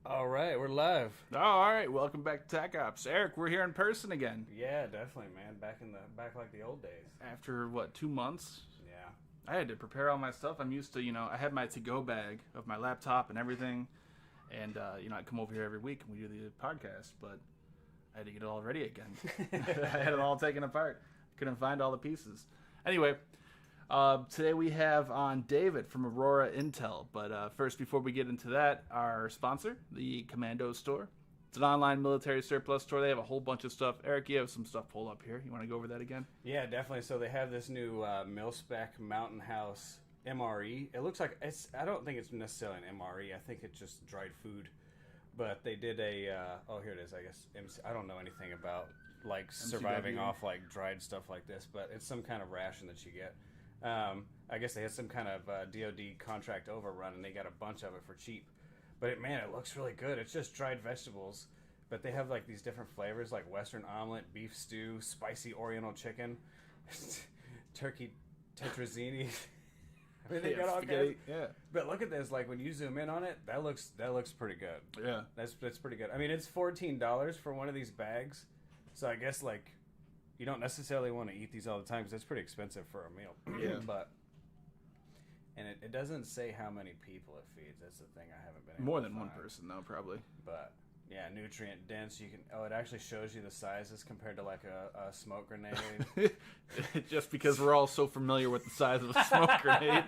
All right, we're live. Oh, all right. Welcome back to Tech Ops. Eric, we're here in person again. Yeah, definitely, man. Back like the old days. After, what, 2 months? Yeah. I had to prepare all my stuff. I'm used to, I had my to-go bag of my laptop and everything. And, I come over here every week and we do the podcast. But I had to get it all ready again. I had it all taken apart. Couldn't find all the pieces. Anyway, today we have on David from Aurora Intel. But first, before we get into that, our sponsor, the Commando Store. It's an online military surplus store. They have a whole bunch of stuff. Eric, you have some stuff pulled up here. You want to go over that again? Yeah, definitely. So they have this new mil-spec Mountain House MRE. It looks like I don't think it's necessarily an MRE. I think it's just dried food. But they did a here it is. I guess I don't know anything about like surviving off like dried stuff like this, but it's some kind of ration that you get. I guess they had some kind of DoD contract overrun, and they got a bunch of it for cheap. But it looks really good. It's just dried vegetables, but they have like these different flavors, like Western omelet, beef stew, spicy Oriental chicken, turkey tetrazzini. I mean, they got all kinds. Yeah. But look at this. Like when you zoom in on it, that looks pretty good. Yeah. That's pretty good. I mean, it's $14 for one of these bags, so I guess like you don't necessarily want to eat these all the time because it's pretty expensive for a meal. Yeah. But it doesn't say how many people it feeds. That's the thing I haven't been able More to than one find. person, though, probably. But yeah, nutrient dense. You can. Oh, it actually shows you the sizes compared to like a smoke grenade. Just because we're all so familiar with the size of a smoke grenade.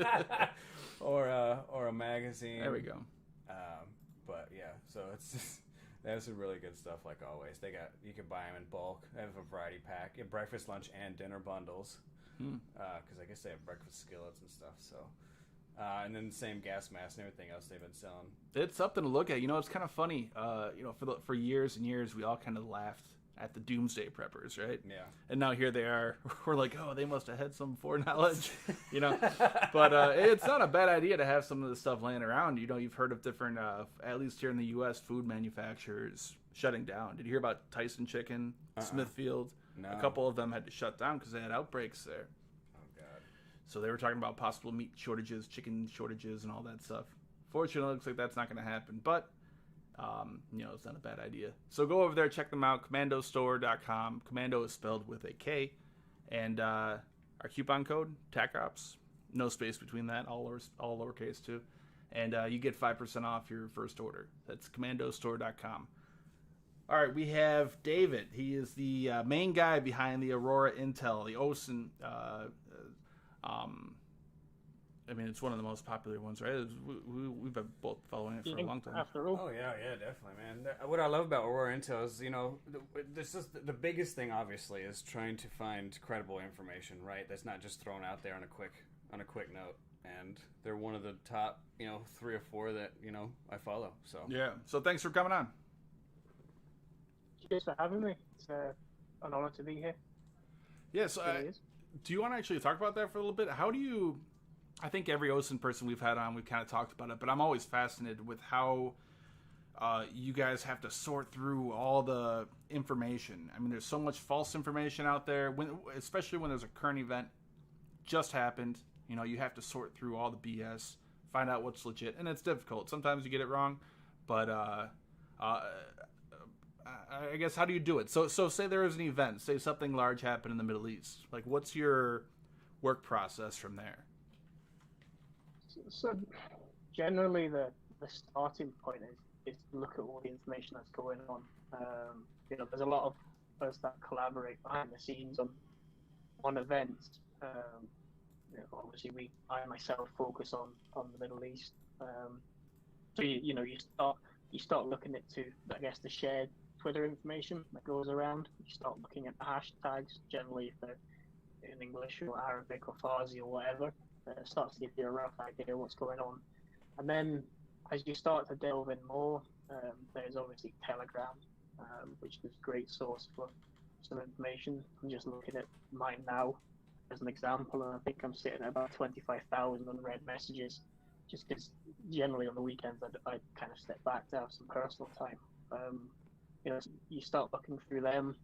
or a magazine. There we go. But yeah, so it's just they have some really good stuff like always. You can buy them in bulk. They have a variety pack, breakfast, lunch, and dinner bundles. Because I guess they have breakfast skillets and stuff. So. And then the same gas mask and everything else they've been selling. It's something to look at. It's kind of funny. For years and years, we all kind of laughed at the doomsday preppers, right? Yeah. And now here they are. We're like, oh, they must have had some foreknowledge, But it's not a bad idea to have some of this stuff laying around. You've heard of different, at least here in the U.S., food manufacturers shutting down. Did you hear about Tyson Chicken, Smithfield? No. A couple of them had to shut down because they had outbreaks there. So they were talking about possible meat shortages, chicken shortages, and all that stuff. Fortunately, it looks like that's not going to happen. But, it's not a bad idea. So go over there, check them out, commandostore.com. Commando is spelled with a K. And our coupon code, TACOPS, no space between that, all lowercase too. And you get 5% off your first order. That's commandostore.com. All right, we have David. He is the main guy behind the Aurora Intel, the OSINT. It's one of the most popular ones, right? We've been both following it for a long time. After all. Oh yeah, definitely, man. What I love about Aurora Intel is, this is the biggest thing. Obviously, is trying to find credible information, right? That's not just thrown out there on a quick note. And they're one of the top, 3 or 4 that I follow. So yeah. So thanks for coming on. Cheers for having me. It's an honor to be here. Yeah. So do you want to actually talk about that for a little bit? How do you? I think every OSINT person we've had on, we've kind of talked about it, but I'm always fascinated with how you guys have to sort through all the information. I mean, there's so much false information out there, especially when there's a current event just happened. You have to sort through all the BS, find out what's legit, and it's difficult. Sometimes you get it wrong, but I guess how do you do it? So say there is an event, say something large happened in the Middle East. Like, what's your work process from there? So generally, the starting point is to look at all the information that's going on. There's a lot of us that collaborate behind the scenes on events. Obviously, I myself focus on the Middle East. So you start looking into, I guess, the shared Twitter information that goes around. You start looking at the hashtags, generally if they're in English or Arabic or Farsi or whatever. It starts to give you a rough idea of what's going on. And then as you start to delve in more, there's obviously Telegram, which is a great source for some information. I'm just looking at mine now as an example, and I think I'm sitting at about 25,000 unread messages, just because generally on the weekends I kind of step back to have some personal time. You start looking through them.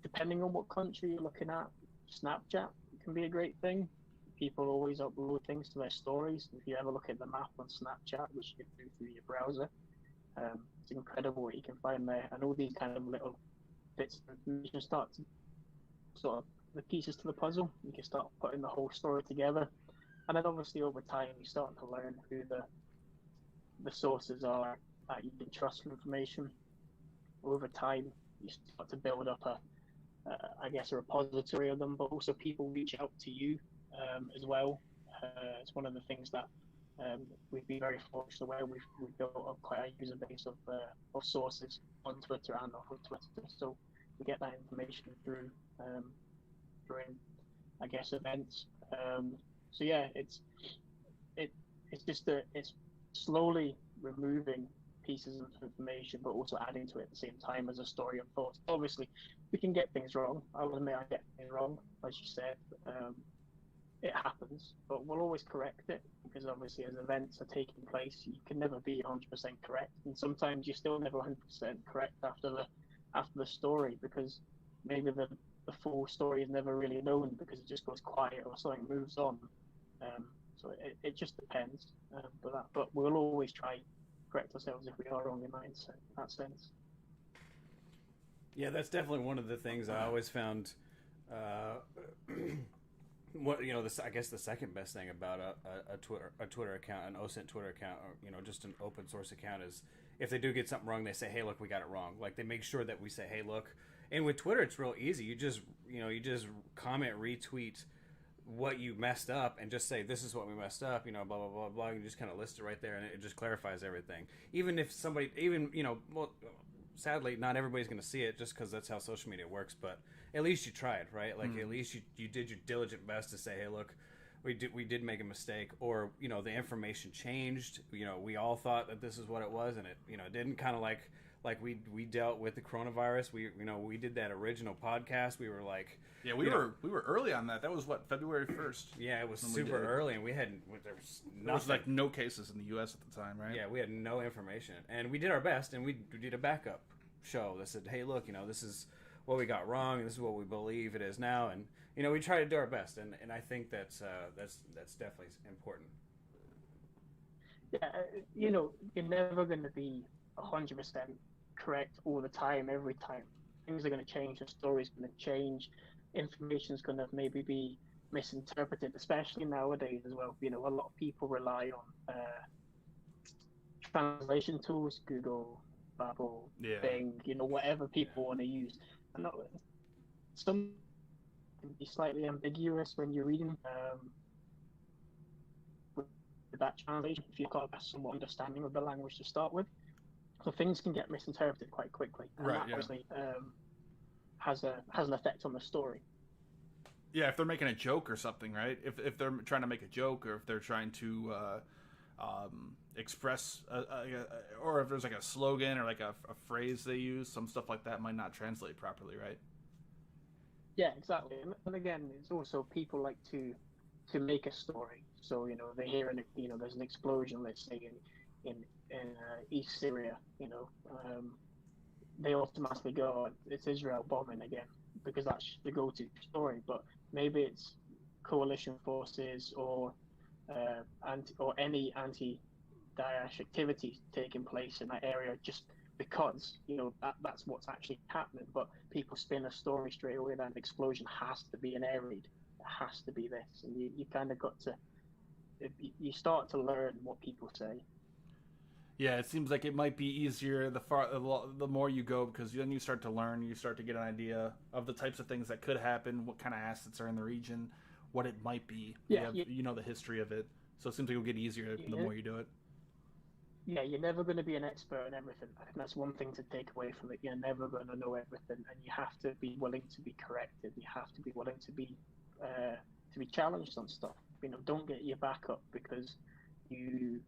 Depending on what country you're looking at, Snapchat can be a great thing. people always upload things to their stories. If you ever look at the map on Snapchat, which you can do through your browser, it's incredible what you can find there. And all these kind of little bits of information start to sort of the pieces to the puzzle. You can start putting the whole story together. And then obviously over time, you start to learn who the sources are that you can trust for information. Over time, you start to build up I guess, a repository of them, but also people reach out to you as well. It's one of the things that we've been very fortunate where we've built up quite a user base of sources on Twitter and off of Twitter. So we get that information through during, I guess, events. So yeah, it's just it's slowly removing pieces of information, but also adding to it at the same time as a story unfolds. Obviously, we can get things wrong. I'll admit I get things wrong, as you said. It happens, but we'll always correct it because obviously, as events are taking place, you can never be 100% correct, and sometimes you're still never 100% correct after the story because maybe the full story is never really known because it just goes quiet or something moves on. So it just depends. But we'll always try correct ourselves if we are wrong in that sense. Yeah, that's definitely one of the things I always found. I guess the second best thing about a Twitter account, an OSINT Twitter account, or just an open source account is if they do get something wrong, they say, "Hey, look, we got it wrong." Like they make sure that we say, "Hey, look." And with Twitter, it's real easy. You just comment, retweet what you messed up and just say, "This is what we messed up," blah blah blah blah. You just kind of list it right there, and it just clarifies everything. Even if somebody, sadly, not everybody's going to see it just because that's how social media works. But at least you tried, right? Like at least you did your diligent best to say, "Hey, look, we did make a mistake," or the information changed. We all thought that this is what it was, and it didn't. Kind of like we dealt with the coronavirus. We did that original podcast. We were like, yeah, we were early on that. That was what, February 1st. Yeah, it was super early, and there was like no cases in the U.S. at the time, right? Yeah, we had no information, and we did our best, and we did a backup show that said, "Hey, look, this is what we got wrong, and this is what we believe it is now," and we try to do our best, and I think that's definitely important. Yeah, you're never going to be 100% correct all the time, every time. Things are going to change, the story's going to change, information's going to maybe be misinterpreted, especially nowadays as well. A lot of people rely on translation tools, Google, Babel, Bing, whatever people want to use. And some can be slightly ambiguous when you're reading with that translation if you've got a somewhat understanding of the language to start with. So things can get misinterpreted quite quickly, and that obviously has an effect on the story. Yeah, if they're making a joke or something, right? If they're trying to make a joke, or if they're trying to express, or if there's like a slogan or like a phrase they use, some stuff like that might not translate properly, right? Yeah, exactly. And again, it's also people like to make a story. So they hear there's an explosion, let's say in East Syria, they automatically go, "Oh, it's Israel bombing again," because that's the go-to story. But maybe it's coalition forces or any anti-Daesh activity taking place in that area, just because that's what's actually happening. But people spin a story straight away that an explosion has to be an air raid, it has to be this, and you kind of got to, you start to learn what people say. Yeah, it seems like it might be easier the more you go, because then you start to learn, you start to get an idea of the types of things that could happen, what kind of assets are in the region, what it might be. Yeah, the history of it. So it seems like it'll get easier the more you do it. Yeah, you're never going to be an expert in everything. I think that's one thing to take away from it. You're never going to know everything, and you have to be willing to be corrected. You have to be willing to be challenged on stuff. Don't get your back up because you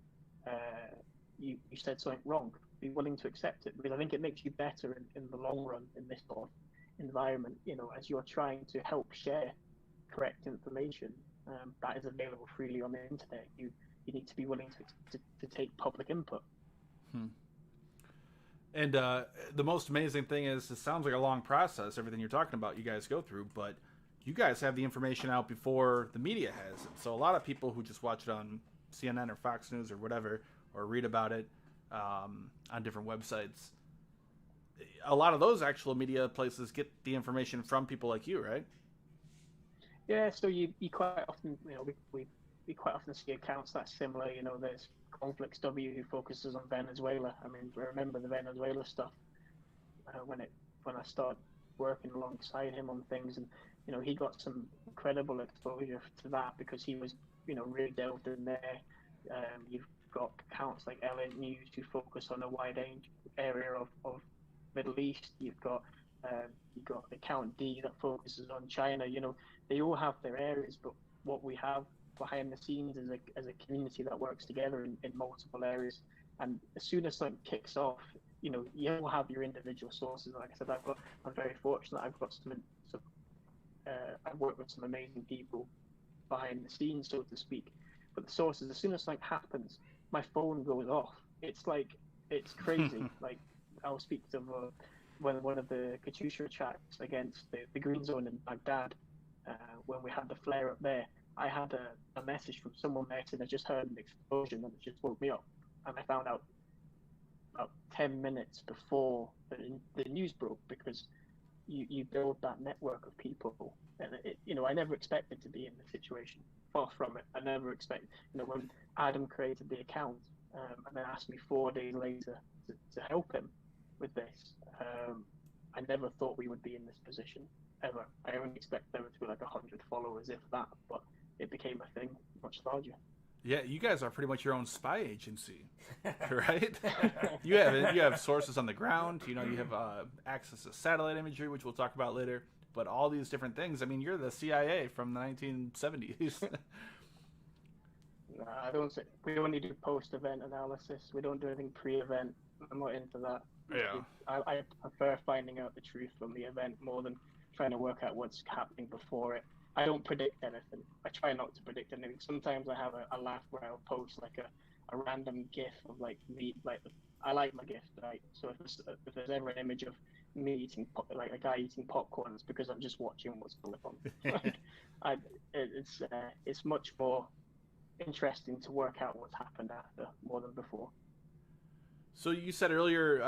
said something wrong. Be willing to accept it, because I think it makes you better in the long run in this sort of environment. As you're trying to help share correct information that is available freely on the internet, you need to be willing to take public input. And the most amazing thing is, it sounds like a long process, everything you're talking about you guys go through, but you guys have the information out before the media has it. So a lot of people who just watch it on CNN or Fox News or whatever, or read about it on different websites, a lot of those actual media places get the information from people like you, right? Yeah, so you quite often, we quite often see accounts that's similar. There's Conflicts W who focuses on Venezuela. I mean, I remember the Venezuela stuff when I started working alongside him on things, and he got some incredible exposure to that because he was really delved in there. You've got accounts like Elliot News who focus on a wide area of Middle East. You've got Account D that focuses on China. They all have their areas, but what we have behind the scenes is as a community that works together in multiple areas. And as soon as something kicks off, you will have your individual sources. Like I said, I'm very fortunate. I've worked with some amazing people behind the scenes, so to speak. But the sources, as soon as something happens, my phone goes off. It's crazy. Like I'll speak to one of the Katyusha attacks against the Green Zone in Baghdad, when we had the flare up there. I had a message from someone there saying I just heard an explosion and it just woke me up. And I found out about 10 minutes before the news broke, because you build that network of people. And I never expected to be in this situation. Far from it. I never expected, when Adam created the account and then asked me 4 days later to help him with this, I never thought we would be in this position, ever. I only expect there to be like 100 followers, if that, but it became a thing much larger. Yeah, you guys are pretty much your own spy agency, right? you have sources on the ground. You have access to satellite imagery, which we'll talk about later. But all these different things. I mean, you're the CIA from the 1970s. We only do post-event analysis. We don't do anything pre-event. I'm not into that. Yeah. I prefer finding out the truth from the event more than trying to work out what's happening before it. I don't predict anything. I try not to predict anything. Sometimes I have a laugh where I'll post like a random GIF of like me, I like my GIF, right? So if there's ever an image of me eating like a guy eating popcorn, it's because I'm just watching what's going on. It's much more interesting to work out what's happened after more than before. So you said earlier,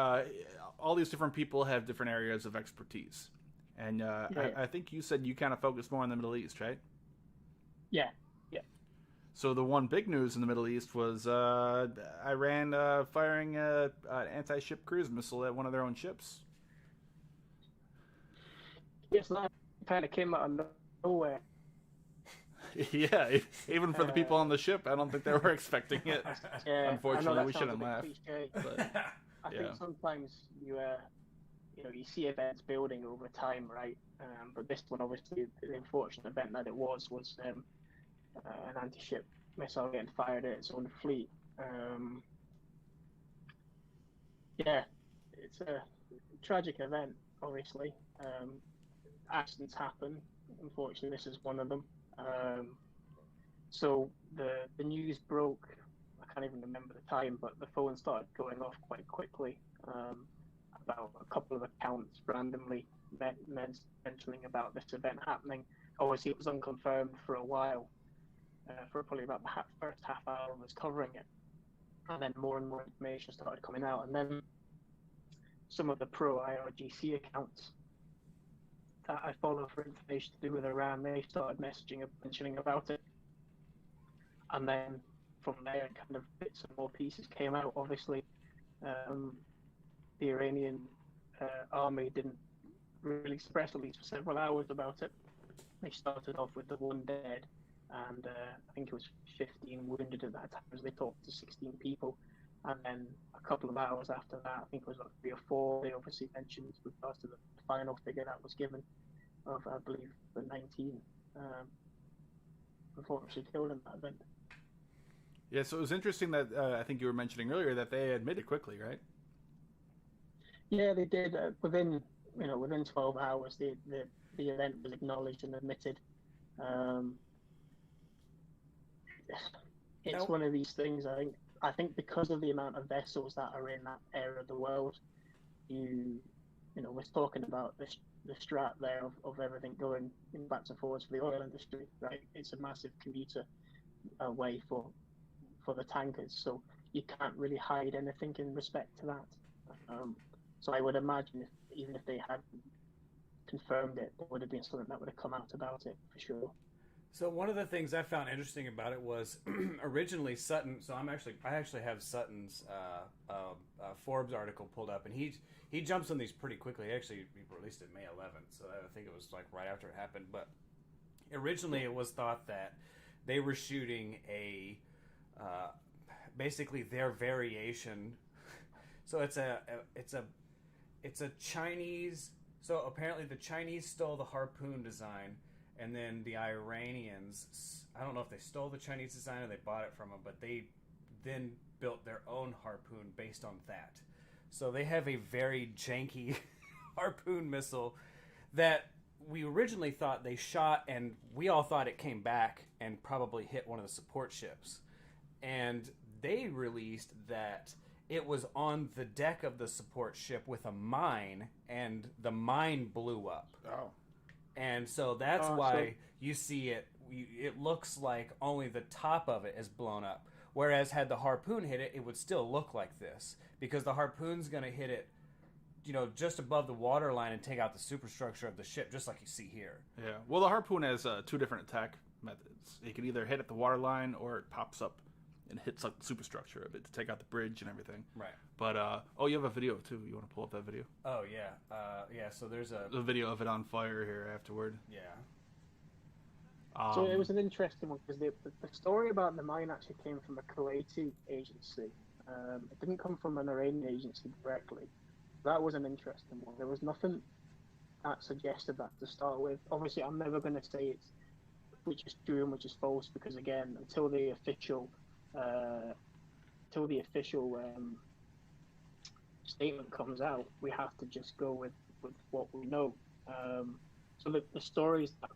all these different people have different areas of expertise. And I think you said you kind of focus more on the Middle East, right? Yeah. So the one big news in the Middle East was Iran firing an anti-ship cruise missile at one of their own ships. Yes, that kind of came out of nowhere. Yeah, even for the people on the ship, I don't think they were expecting it. Yeah, unfortunately, we shouldn't laugh. But, I think sometimes you see events building over time, right? But this one, obviously, the unfortunate event that it was an anti-ship missile getting fired at its own fleet. It's a tragic event, obviously. Accidents happen. Unfortunately, this is one of them. So the news broke. I can't even remember the time, but the phone started going off quite quickly. About a couple of accounts randomly mentioning about this event happening. Obviously, it was unconfirmed for a while, for probably about the first half hour I was covering it. And then more and more information started coming out. And then some of the pro-IRGC accounts that I follow for information to do with Iran, they started mentioning about it. And then from there, kind of bits and more pieces came out. Obviously, the Iranian army didn't release a press release for several hours about it. They started off with the 1 dead, and I think it was 15 wounded at that time, as they talked to 16 people. And then a couple of hours after that, I think it was like 3 or 4, they obviously mentioned with regards to the final figure that was given of, I believe, the 19 unfortunately killed in that event. Yeah, so it was interesting that I think you were mentioning earlier that they admitted quickly, right? Yeah, they did. Within 12 hours, the event was acknowledged and admitted. It's one of these things. I think because of the amount of vessels that are in that area of the world, we're talking about this the strat there of everything going in back and forwards for the oil industry, right? It's a massive commuter way for the tankers, so you can't really hide anything in respect to that. So I would imagine even if they had confirmed it, there would have been something that would have come out about it for sure. So one of the things I found interesting about it was originally Sutton. So I actually have Sutton's Forbes article pulled up, and he jumps on these pretty quickly. He released it May 11th, so I think it was like right after it happened. But originally it was thought that they were shooting basically their variation. So it's a Chinese. So apparently the Chinese stole the harpoon design. And then the Iranians, I don't know if they stole the Chinese design or they bought it from them, but they then built their own harpoon based on that. So they have a very janky harpoon missile that we originally thought they shot, and we all thought it came back and probably hit one of the support ships. And they released that it was on the deck of the support ship with a mine, and the mine blew up. Oh. And so that's why you see it. It looks like only the top of it is blown up. Whereas had the harpoon hit it, it would still look like this, because the harpoon's going to hit it, just above the waterline and take out the superstructure of the ship, just like you see here. Yeah. Well, the harpoon has two different attack methods. It can either hit at the waterline or it pops up and hits like the superstructure of it to take out the bridge and everything. Right. But you have a video too. You want to pull up that video? Oh yeah, yeah. So there's a video of it on fire here afterward. Yeah. So it was an interesting one because the story about the mine actually came from a Kuwaiti agency. It didn't come from an Iranian agency directly. That was an interesting one. There was nothing that suggested that to start with. Obviously, I'm never going to say it's which is true and which is false, because again, until the official statement comes out, we have to just go with what we know. So the stories that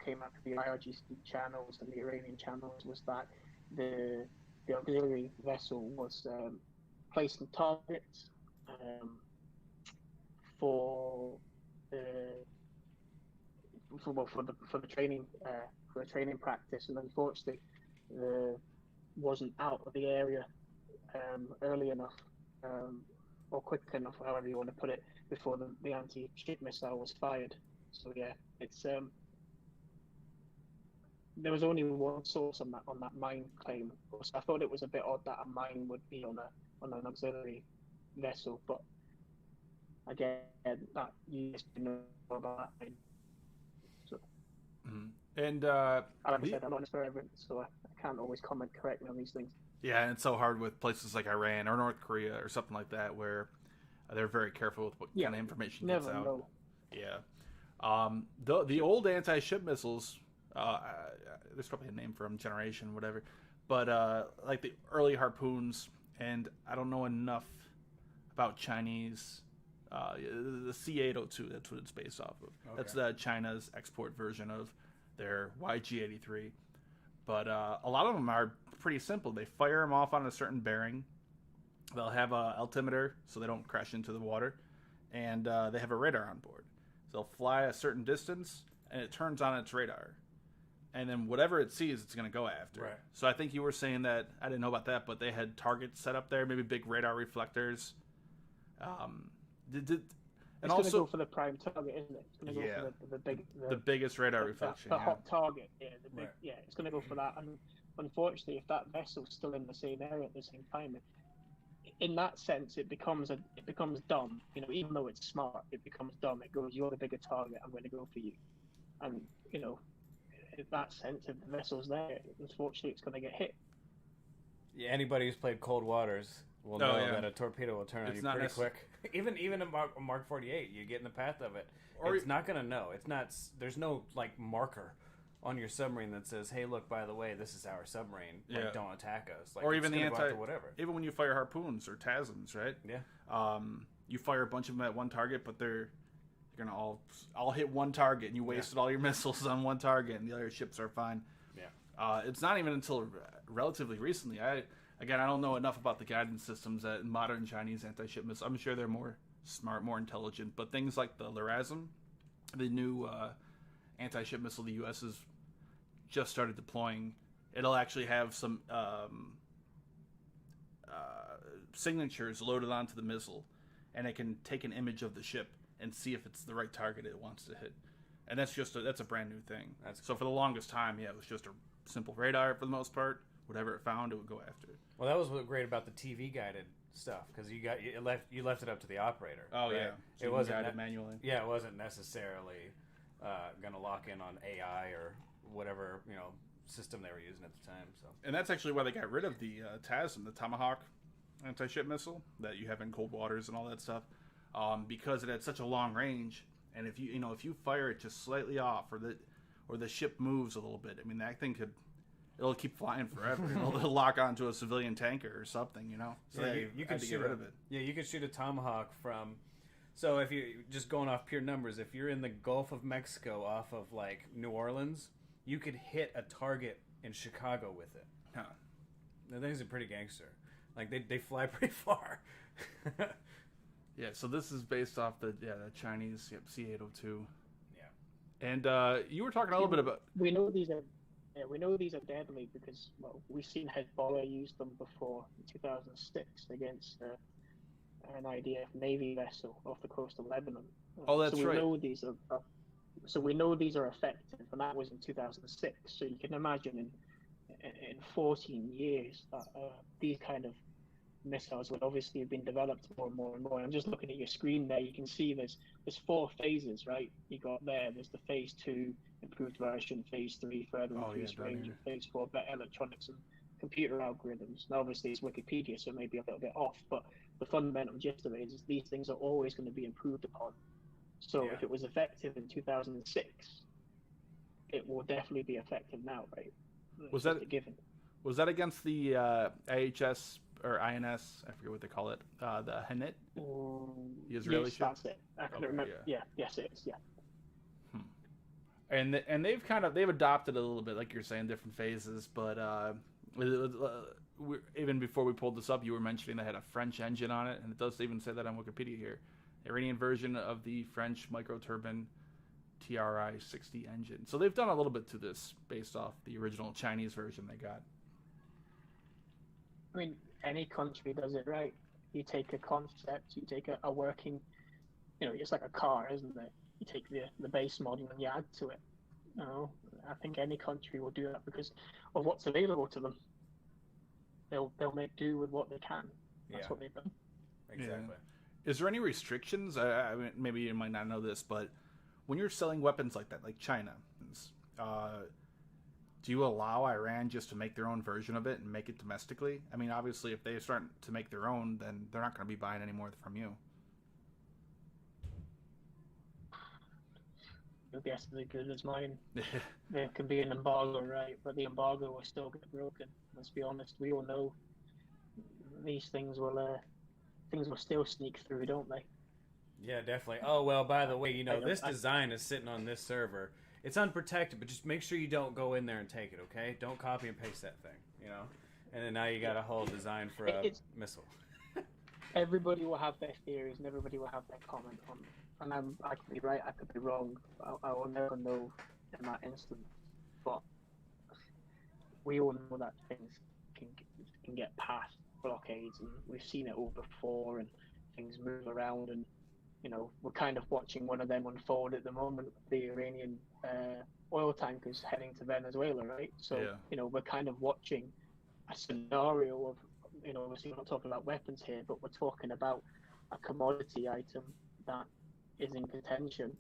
came out of the IRGC channels and the Iranian channels was that the auxiliary vessel was placing targets for the training for a training practice, and unfortunately wasn't out of the area early enough or quick enough, however you want to put it, before the anti-ship missile was fired. So yeah, it's there was only one source on that mine claim. So I thought it was a bit odd that a mine would be on an auxiliary vessel, but again, that you just know about that. So. Mm-hmm. And like I said, I'm not an expert, so I can't always comment correctly on these things. Yeah, and it's so hard with places like Iran or North Korea or something like that, where they're very careful with what kind of information gets out. Know. Yeah. The old anti-ship missiles, there's probably a name for them, generation, whatever, but like the early harpoons, and I don't know enough about Chinese. The C-802, that's what it's based off of. Okay. That's China's export version of their YG-83. But a lot of them are pretty simple. They fire them off on a certain bearing. They'll have a altimeter so they don't crash into the water. And they have a radar on board. So they'll fly a certain distance, and it turns on its radar. And then whatever it sees, it's going to go after. Right. So I think you were saying that, I didn't know about that, but they had targets set up there, maybe big radar reflectors. It's going to go for the prime target, isn't it? It's going to go for the biggest radar reflection. The hot target, yeah. Right. Yeah, it's going to go for that. And unfortunately, if that vessel's still in the same area at the same time, in that sense, it becomes dumb. Even though it's smart, it becomes dumb. It goes, you're the bigger target, I'm going to go for you. And in that sense, if the vessel's there, unfortunately, it's going to get hit. Yeah, anybody who's played Cold Waters will know that a torpedo will turn on you pretty quick. Even a Mark 48, you get in the path of it, it's not going to know. It's not. There's no marker on your submarine that says, "Hey, look, by the way, this is our submarine. Don't attack us." Or even the whatever. Even when you fire harpoons or TASMs, right? Yeah. You fire a bunch of them at one target, but they're gonna all hit one target, and you wasted all your missiles on one target, and the other ships are fine. Yeah. It's not even until relatively recently. I don't know enough about the guidance systems that modern Chinese anti-ship missiles. I'm sure they're more smart, more intelligent. But things like the LRASM, the new anti-ship missile the U.S. has just started deploying, it'll actually have some signatures loaded onto the missile, and it can take an image of the ship and see if it's the right target it wants to hit. And that's a brand new thing. So for the longest time, it was just a simple radar for the most part. Whatever it found, it would go after. Well, that was what great about the TV guided stuff, because you left it up to the operator. Oh, right? Yeah, so it wasn't guided manually. Yeah, it wasn't necessarily going to lock in on AI or whatever system they were using at the time. So, and that's actually why they got rid of the TASM, the Tomahawk anti-ship missile that you have in cold waters and all that stuff, because it had such a long range. And if you fire it just slightly off, or the ship moves a little bit, I mean, that thing it'll keep flying forever. It'll lock onto a civilian tanker or something, So yeah, you can get rid of it. Yeah, you can shoot a Tomahawk from. So if you just going off pure numbers, if you're in the Gulf of Mexico off of like New Orleans, you could hit a target in Chicago with it. Huh. The things are pretty gangster. Like they fly pretty far. Yeah, so this is based off the Chinese C-802. Yeah. And you were talking a little bit about. We know these are deadly because we've seen Hezbollah use them before in 2006 against an IDF Navy vessel off the coast of Lebanon. Oh, that's right. So we know these are effective, and that was in 2006. So you can imagine in 14 years that these kind of missiles would obviously have been developed more and more and more. I'm just looking at your screen there. You can see there's 4 phases, right? There's the phase 2 improved version, phase 3 further increased range, and phase 4 better electronics and computer algorithms. Now, obviously, it's Wikipedia, so it may be a little bit off, but the fundamental gist of it is these things are always going to be improved upon. So if it was effective in 2006, it will definitely be effective now, right? Was that a given? Was that against the IHS or INS? I forget what they call it. The Hanit? The Israeli ship? That's it. I couldn't remember. Yeah. Yes, it is. Yeah. And they've adopted it a little bit, like you're saying, different phases. But even before we pulled this up, you were mentioning they had a French engine on it, and it does even say that on Wikipedia here. Iranian version of the French microturbine TRI-60 engine. So they've done a little bit to this based off the original Chinese version they got. I mean, any country does it right. You take a concept, you take a working, it's like a car, isn't it? You take the base model and you add to it. I think any country will do that because of what's available to them. They'll make do with what they can. That's what they've done. Exactly. Yeah. Is there any restrictions? I mean, maybe you might not know this, but when you're selling weapons like that, like China, do you allow Iran just to make their own version of it and make it domestically? I mean, obviously, if they start to make their own, then they're not going to be buying any more from you. Your guess is as good as mine. There can be an embargo, right? But the embargo will still get broken. Let's be honest. We all know these things will still sneak through, don't they? Yeah, definitely. Oh, well, by the way, this design is sitting on this server. It's unprotected, but just make sure you don't go in there and take it, okay? Don't copy and paste that thing, And then now you got a whole design for a missile. Everybody will have their theories, and everybody will have their comment on them. And I could be right, I could be wrong. I will never know in that instance. But we all know that things can get past blockades, and we've seen it all before, and things move around, and we're kind of watching one of them unfold at the moment. The Iranian oil tankers heading to Venezuela, right? So we're kind of watching a scenario of obviously we're not talking about weapons here, but we're talking about a commodity item that is in contention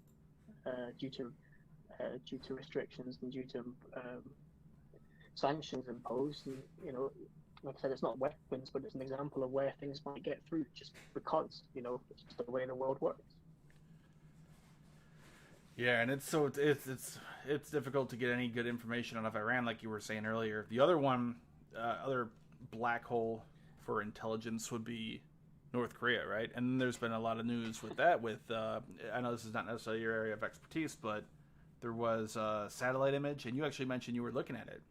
due to restrictions and due to sanctions imposed. And like I said, it's not weapons, but it's an example of where things might get through just because it's just the way the world works. Yeah, and it's difficult to get any good information out of Iran, like you were saying earlier. The other one, other black hole for intelligence would be North Korea, right? And there's been a lot of news with that. I know this is not necessarily your area of expertise, but there was a satellite image, and you actually mentioned you were looking at it.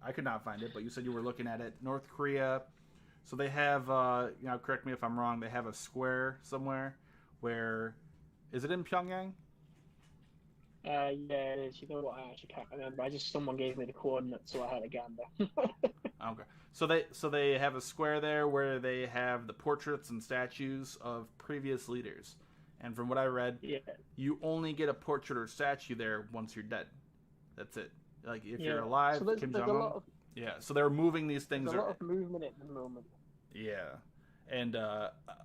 I could not find it, but you said you were looking at it. North Korea So they have, correct me if I'm wrong, they have a square somewhere where, is it in Pyongyang? Yeah, it is. You know what? I actually can't remember. Someone gave me the coordinates, so I had a gander. Okay. So they have a square there where they have the portraits and statues of previous leaders. And from what I read, you only get a portrait or statue there once you're dead. That's it. Like if you're alive, so Kim Jong-un. So they're moving these things. There's a lot of movement at the moment. Yeah. And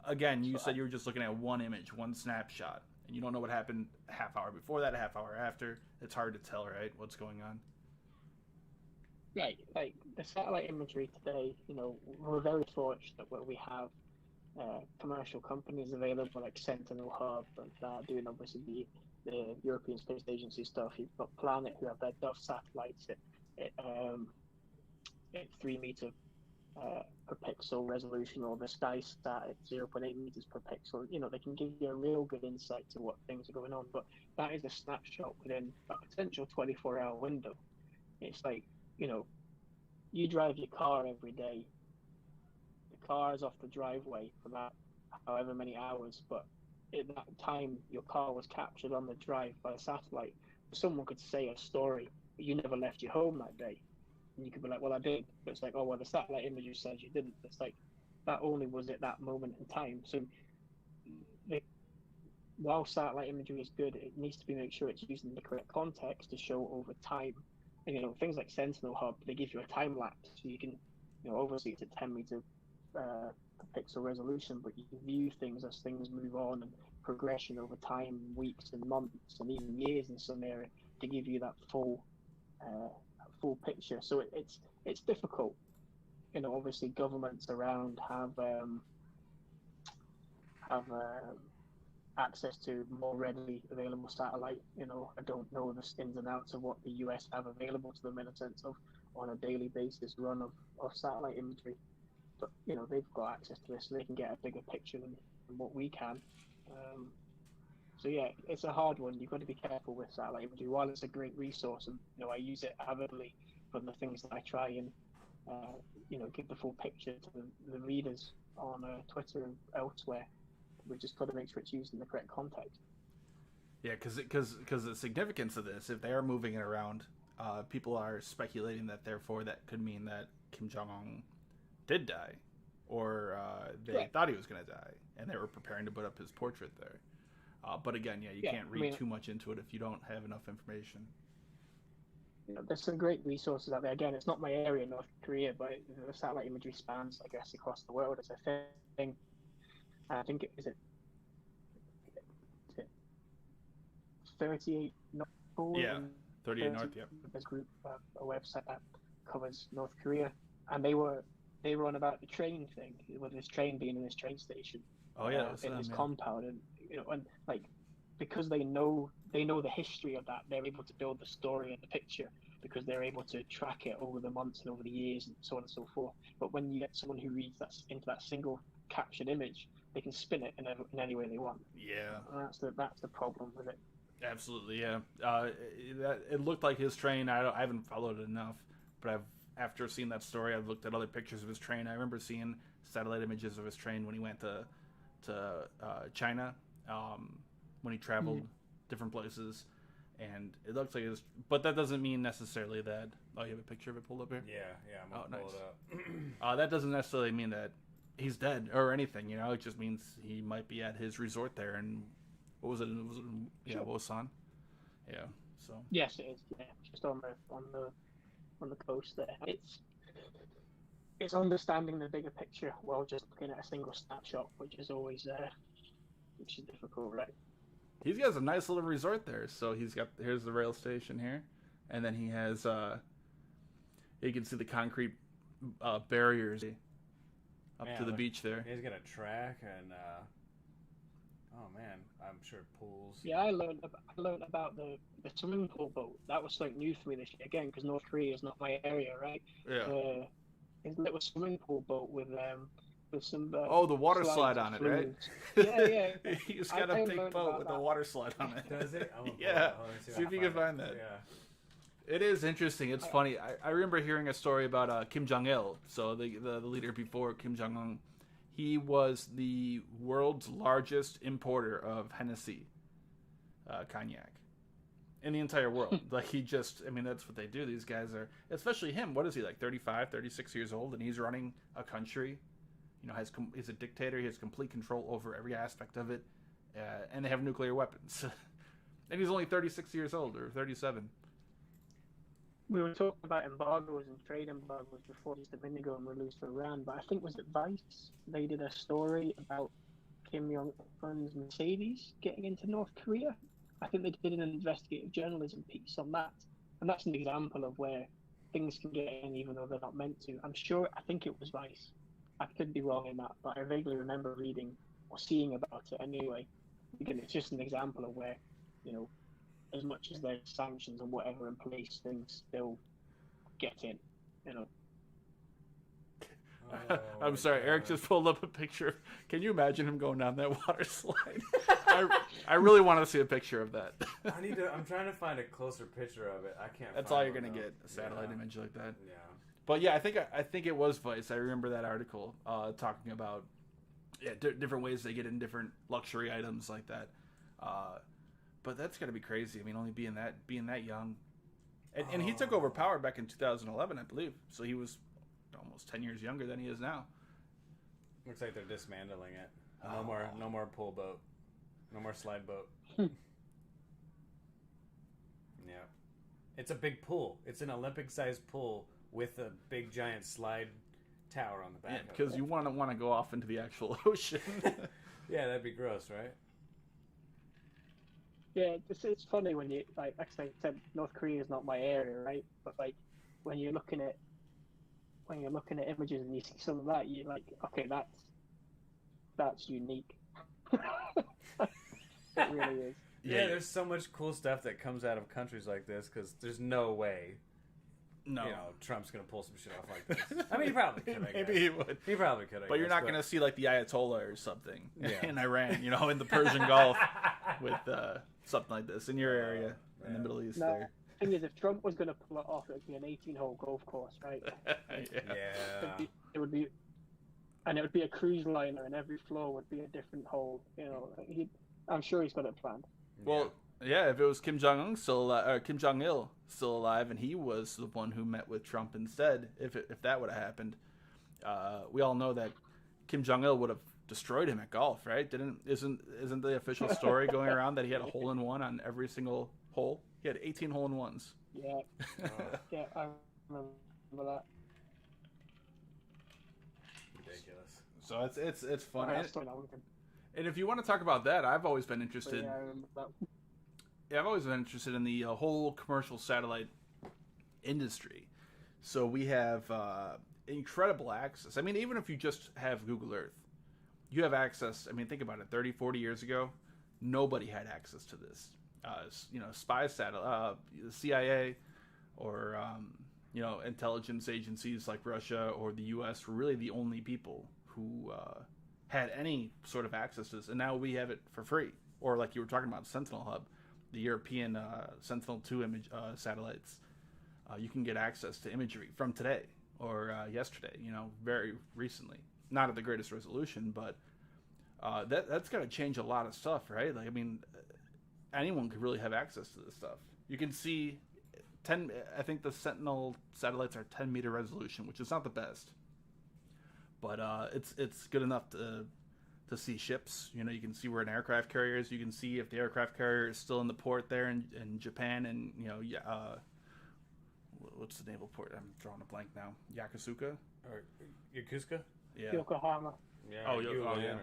again, you said you were just looking at one image, one snapshot, and you don't know what happened a half hour before that, a half hour after. It's hard to tell, right? What's going on? Right. Like the satellite imagery today, we're very fortunate where we have commercial companies available like Sentinel Hub and that doing obviously the European Space Agency stuff. You've got Planet who have their Dove satellites at 3 meter per pixel resolution, or the SkySat at 0.8 meters per pixel. They can give you a real good insight to what things are going on, but that is a snapshot within a potential 24-hour window. It's like, you drive your car every day. The car is off the driveway for that however many hours, but at that time your car was captured on the drive by a satellite. Someone could say a story, but you never left your home that day. And you could be like, well, I did. But it's like, oh, well, the satellite imagery says you didn't. It's like, that only was at that moment in time. So while satellite imagery is good, it needs to be make sure it's used in the correct context to show over time. And, things like Sentinel Hub, they give you a time lapse. So you can, obviously it's a 10 meter per pixel resolution, but you can view things as things move on and progression over time, weeks and months and even years in some area, to give you that full picture. So it's difficult. Obviously governments around have access to more readily available satellite. I don't know the ins and outs of what the US have available to them in a sense of on a daily basis run of satellite imagery. But, they've got access to this, so they can get a bigger picture than what we can. So yeah, it's a hard one. You've got to be careful with satellite imagery. While it's a great resource, and I use it avidly for the things that I try and give the full picture to the readers on Twitter and elsewhere. We've just got to make sure it's used in the correct context. Yeah, because the significance of this, if they are moving it around, people are speculating that therefore that could mean that Kim Jong-un did die, or they thought he was going to die, and they were preparing to put up his portrait there. But again, you can't read too much into it if you don't have enough information. There's some great resources out there. Again, it's not my area, North Korea, but the satellite imagery spans, I guess, across the world as a thing. I think is it 38 North Pole? Yeah, 38 North. Yep. This group, a website that covers North Korea, and they were on about the train thing, with this train being in this train station. Oh yeah, in this compound, and and like because they know the history of that, they're able to build the story and the picture because they're able to track it over the months and over the years and so on and so forth. But when you get someone who reads that into that single captured image, they can spin it in any way they want. Yeah, and that's the problem with it. Absolutely, yeah. It looked like his train. I haven't followed it enough, but after seeing that story, I've looked at other pictures of his train. I remember seeing satellite images of his train when he went to China, when he traveled different places, and it looks like it's. But that doesn't mean necessarily that. Oh, you have a picture of it pulled up here? Yeah. I'm gonna pull it up. That doesn't necessarily mean that he's dead or anything. It just means he might be at his resort there. And what was it? Sure. Wosan. Yeah. So. Yes, it is. Yeah, just on the coast there. It's understanding the bigger picture while just looking at a single snapshot, which is always difficult, right? He's got a nice little resort there. So here's the rail station here, and then he has you can see the concrete barriers up to the beach there. He's got a track and oh man, I'm sure pools. Yeah, I learned about the swimming pool boat. That was something new for me this year again, because North Korea is not my area, right? Yeah. His little swimming pool boat with some. The water slide on it, right? Yeah. He's got a big boat with a water slide on it. Does it? Yeah. See if you can find that. It is interesting. It's funny. I remember hearing a story about Kim Jong-il, so the leader before Kim Jong-un. He was the world's largest importer of Hennessy cognac in the entire world. Like, he just, I mean, that's what they do. These guys are, especially him. What is he, like 35, 36 years old, and he's running a country. You know, he's a dictator. He has complete control over every aspect of it, and they have nuclear weapons. And he's only 36 years old, or 37. We were talking about embargoes and trade embargoes before just a minute ago in relation to Iran, but I think, was it Vice? They did a story about Kim Jong-un's Mercedes getting into North Korea. I think they did an investigative journalism piece on that. And that's an example of where things can get in even though they're not meant to. I think it was Vice. I could be wrong in that, but I vaguely remember reading or seeing about it anyway. Again, it's just an example of where, you know, as much as there's sanctions and whatever in place, things still get in, you know. I'm sorry, Eric just pulled up a picture. Can you imagine him going down that water slide? I really want to see a picture of that. I'm trying to find a closer picture of it. I can't. That's all you're gonna get, a satellite image like that. Yeah. But yeah, I think it was Vice. I remember that article talking about different ways they get in different luxury items like that. But that's gotta be crazy. I mean, only being that young, and he took over power back in 2011, I believe. So he was almost 10 years younger than he is now. Looks like they're dismantling it. No more pull boat. No more slide boat. Yeah. It's a big pool. It's an Olympic-sized pool with a big giant slide tower on the back. Yeah, because you want to go off into the actual ocean. Yeah, that'd be gross, right? Yeah, it's funny when you, like I said, North Korea is not my area, right? But like when you're looking at images and you see some of that, you're like, okay, that's unique. It really is. Yeah, there's so much cool stuff that comes out of countries like this because there's no way, Trump's gonna pull some shit off like this. I mean, he probably could. Maybe he would. He probably could. But you're not gonna see like the Ayatollah or something in Iran, in the Persian Gulf with something like this in your area in the Middle East. There. The thing is, if Trump was going to pull it off, it would be an 18-hole golf course, right? Yeah. It would be a cruise liner, and every floor would be a different hole. I'm sure he's got it planned. Well, yeah. If it was Kim Jong-un Kim Jong-il still alive, and he was the one who met with Trump instead, if that would have happened, we all know that Kim Jong-il would have destroyed him at golf, right? Isn't the official story going around that he had a hole-in-one on every single hole? He had 18 hole-in-ones. Yeah. Yeah, I remember that. Ridiculous. So it's fun. And if you want to talk about that, I've always been interested. Yeah, I remember that. Yeah, I've always been interested in the whole commercial satellite industry. So we have incredible access. I mean, even if you just have Google Earth, you have access. I mean, think about it. 30, 40 years ago, nobody had access to this. Spy satellite, the CIA, or intelligence agencies like Russia or the U.S. were really the only people who had any sort of access to this, and now we have it for free. Or like you were talking about, Sentinel Hub, the European Sentinel-2 image satellites. You can get access to imagery from today or yesterday. Very recently. Not at the greatest resolution, but that's got to change a lot of stuff, right? Like, I mean, anyone could really have access to this stuff. You can see I think the Sentinel satellites are 10-meter resolution, which is not the best, but it's good enough to see ships. You can see where an aircraft carrier is. You can see if the aircraft carrier is still in the port there in Japan, and what's the naval port? I'm drawing a blank now. Yokosuka or Yokosuka? Yeah. Yokohama. Yeah. Oh, yeah.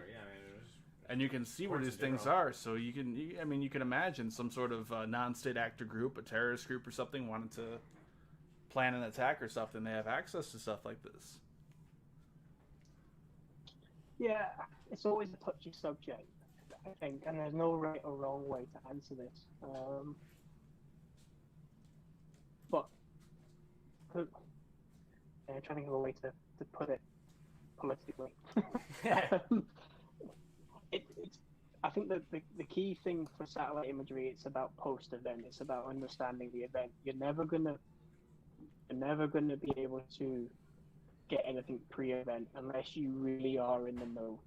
And you can see where these things are, so you can imagine some sort of non-state actor group, a terrorist group or something, wanted to plan an attack or something. They have access to stuff like this. Yeah, it's always a touchy subject, I think, and there's no right or wrong way to answer this. But I'm trying to think of a way to put it politically. I think that the key thing for satellite imagery, it's about post-event. It's about understanding the event. You're never gonna be able to get anything pre-event unless you really are in the know.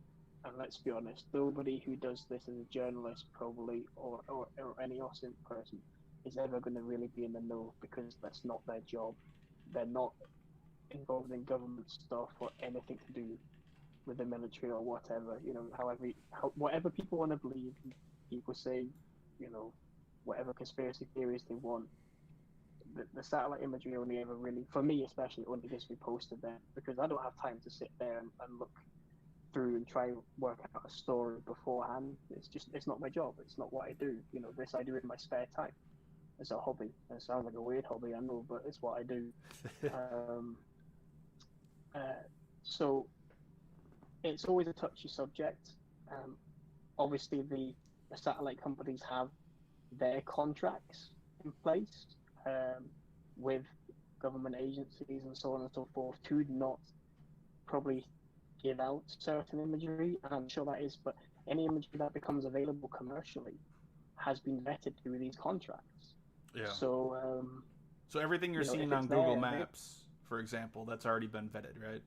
And let's be honest, nobody who does this as a journalist probably or any OSINT person is ever going to really be in the know, because that's not their job. They're not involved in government stuff or anything to do with the military or whatever. Whatever people want to believe, people say, whatever conspiracy theories they want. The satellite imagery only ever really, for me especially, only gives me post-event, because I don't have time to sit there and look through and try and work out a story beforehand. It's not my job. It's not what I do. This I do in my spare time. It's a hobby. It sounds like a weird hobby, I know, but it's what I do. So it's always a touchy subject. Obviously, the satellite companies have their contracts in place with government agencies and so on and so forth to not probably give out certain imagery, and I'm sure that is, but any imagery that becomes available commercially has been vetted through these contracts. Yeah. So everything you're seeing on Google Maps, for example, that's already been vetted, right?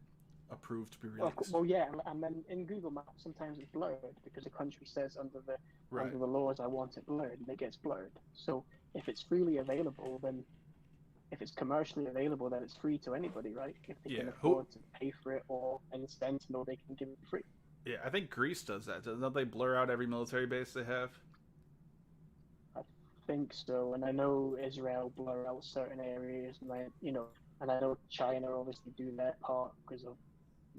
Approved to be released. Well, yeah, and then in Google Maps sometimes it's blurred because the country says under the laws I want it blurred, and it gets blurred. So if it's freely available, then if it's commercially available, then it's free to anybody, right? If they can afford to pay for it or any sentinel, they can give it free. Yeah, I think Greece does that. Don't they blur out every military base they have? I think so, and I know Israel blur out certain areas, and I know China obviously do their part because of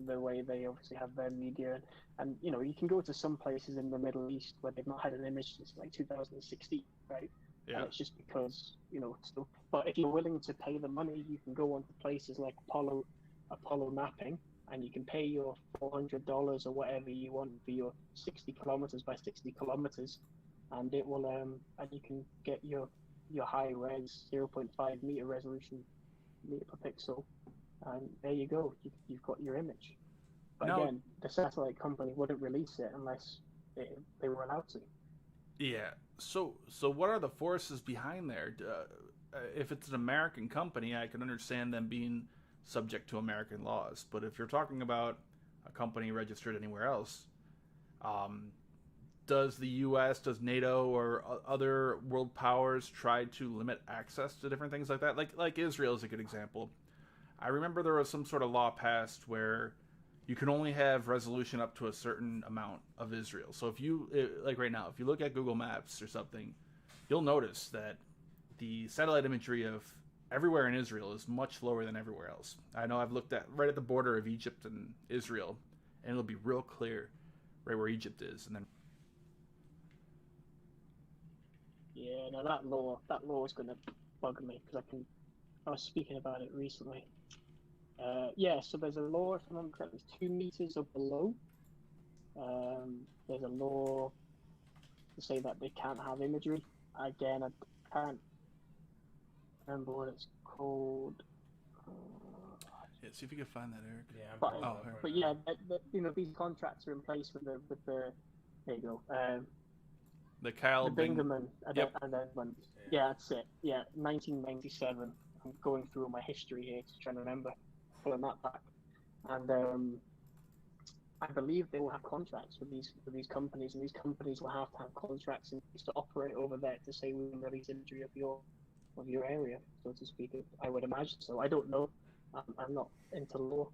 the way they obviously have their media, and you can go to some places in the Middle East where they've not had an image since like 2016, right? Yeah. And it's just because so, but if you're willing to pay the money, you can go on to places like Apollo mapping, and you can pay your $400 or whatever you want for your 60 kilometers by 60 kilometers, and it will and you can get your high res 0.5 meter resolution meter per pixel, and there you go. You've got your image. But again, the satellite company wouldn't release it unless they were allowed to. Yeah. So what are the forces behind there? If it's an American company, I can understand them being subject to American laws. But if you're talking about a company registered anywhere else, does the U.S., does NATO, or other world powers try to limit access to different things like that? Like Israel is a good example. I remember there was some sort of law passed where you can only have resolution up to a certain amount of Israel. So if you, like right now, if you look at Google Maps or something, you'll notice that the satellite imagery of everywhere in Israel is much lower than everywhere else. I know I've looked at right at the border of Egypt and Israel, and it'll be real clear right where Egypt is. And then yeah, no, that law is going to bug me, because I was speaking about it recently. So there's a law, if I remember correctly, it's 2 meters or below. There's a law to say that they can't have imagery. Again, I can't remember what it's called. Yeah, see if you can find that, Eric. Yeah, but yeah, these contracts are in place with the there you go. The Kyle Bingaman amendment. Yeah, that's it. Yeah, 1997. I'm going through my history here to try and remember, pulling that back, and I believe they will have contracts with these companies, and these companies will have to have contracts in place to operate over there to say we can release imagery of your area, so to speak. I would imagine so. I don't know. I'm not into law,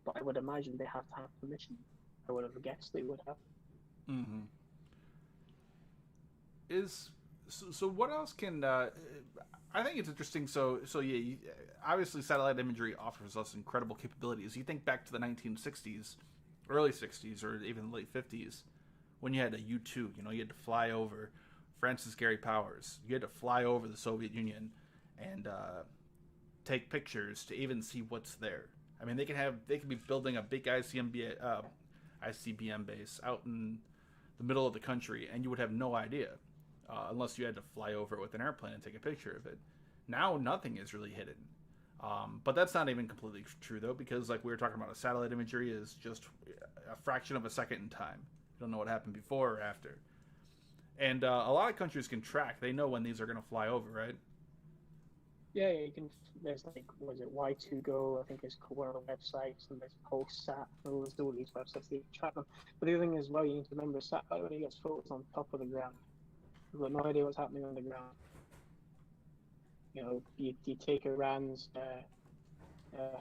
but I would imagine they have to have permission. I would have guessed they would have. Mm-hmm. So what else can I think it's interesting. So yeah, obviously satellite imagery offers us incredible capabilities. You think back to the 1960s, early 60s, or even late 50s, when you had a U-2. You had to fly over Francis Gary Powers. You had to fly over the Soviet Union and take pictures to even see what's there. I mean, they could be building a big ICBM base out in the middle of the country, and you would have no idea. Unless you had to fly over it with an airplane and take a picture of it. Now, nothing is really hidden. But that's not even completely true, though, because like we were talking about, a satellite imagery is just a fraction of a second in time. You don't know what happened before or after. And a lot of countries can track. They know when these are going to fly over, right? Yeah, you can. There's like, was it Y2Go? I think it's one of the websites, and there's PulseSat. There's all these websites that you can track them. But the other thing as well, you need to remember, satellite only gets photos on top of the ground. We've got no idea what's happening on the ground. You know, you take Iran's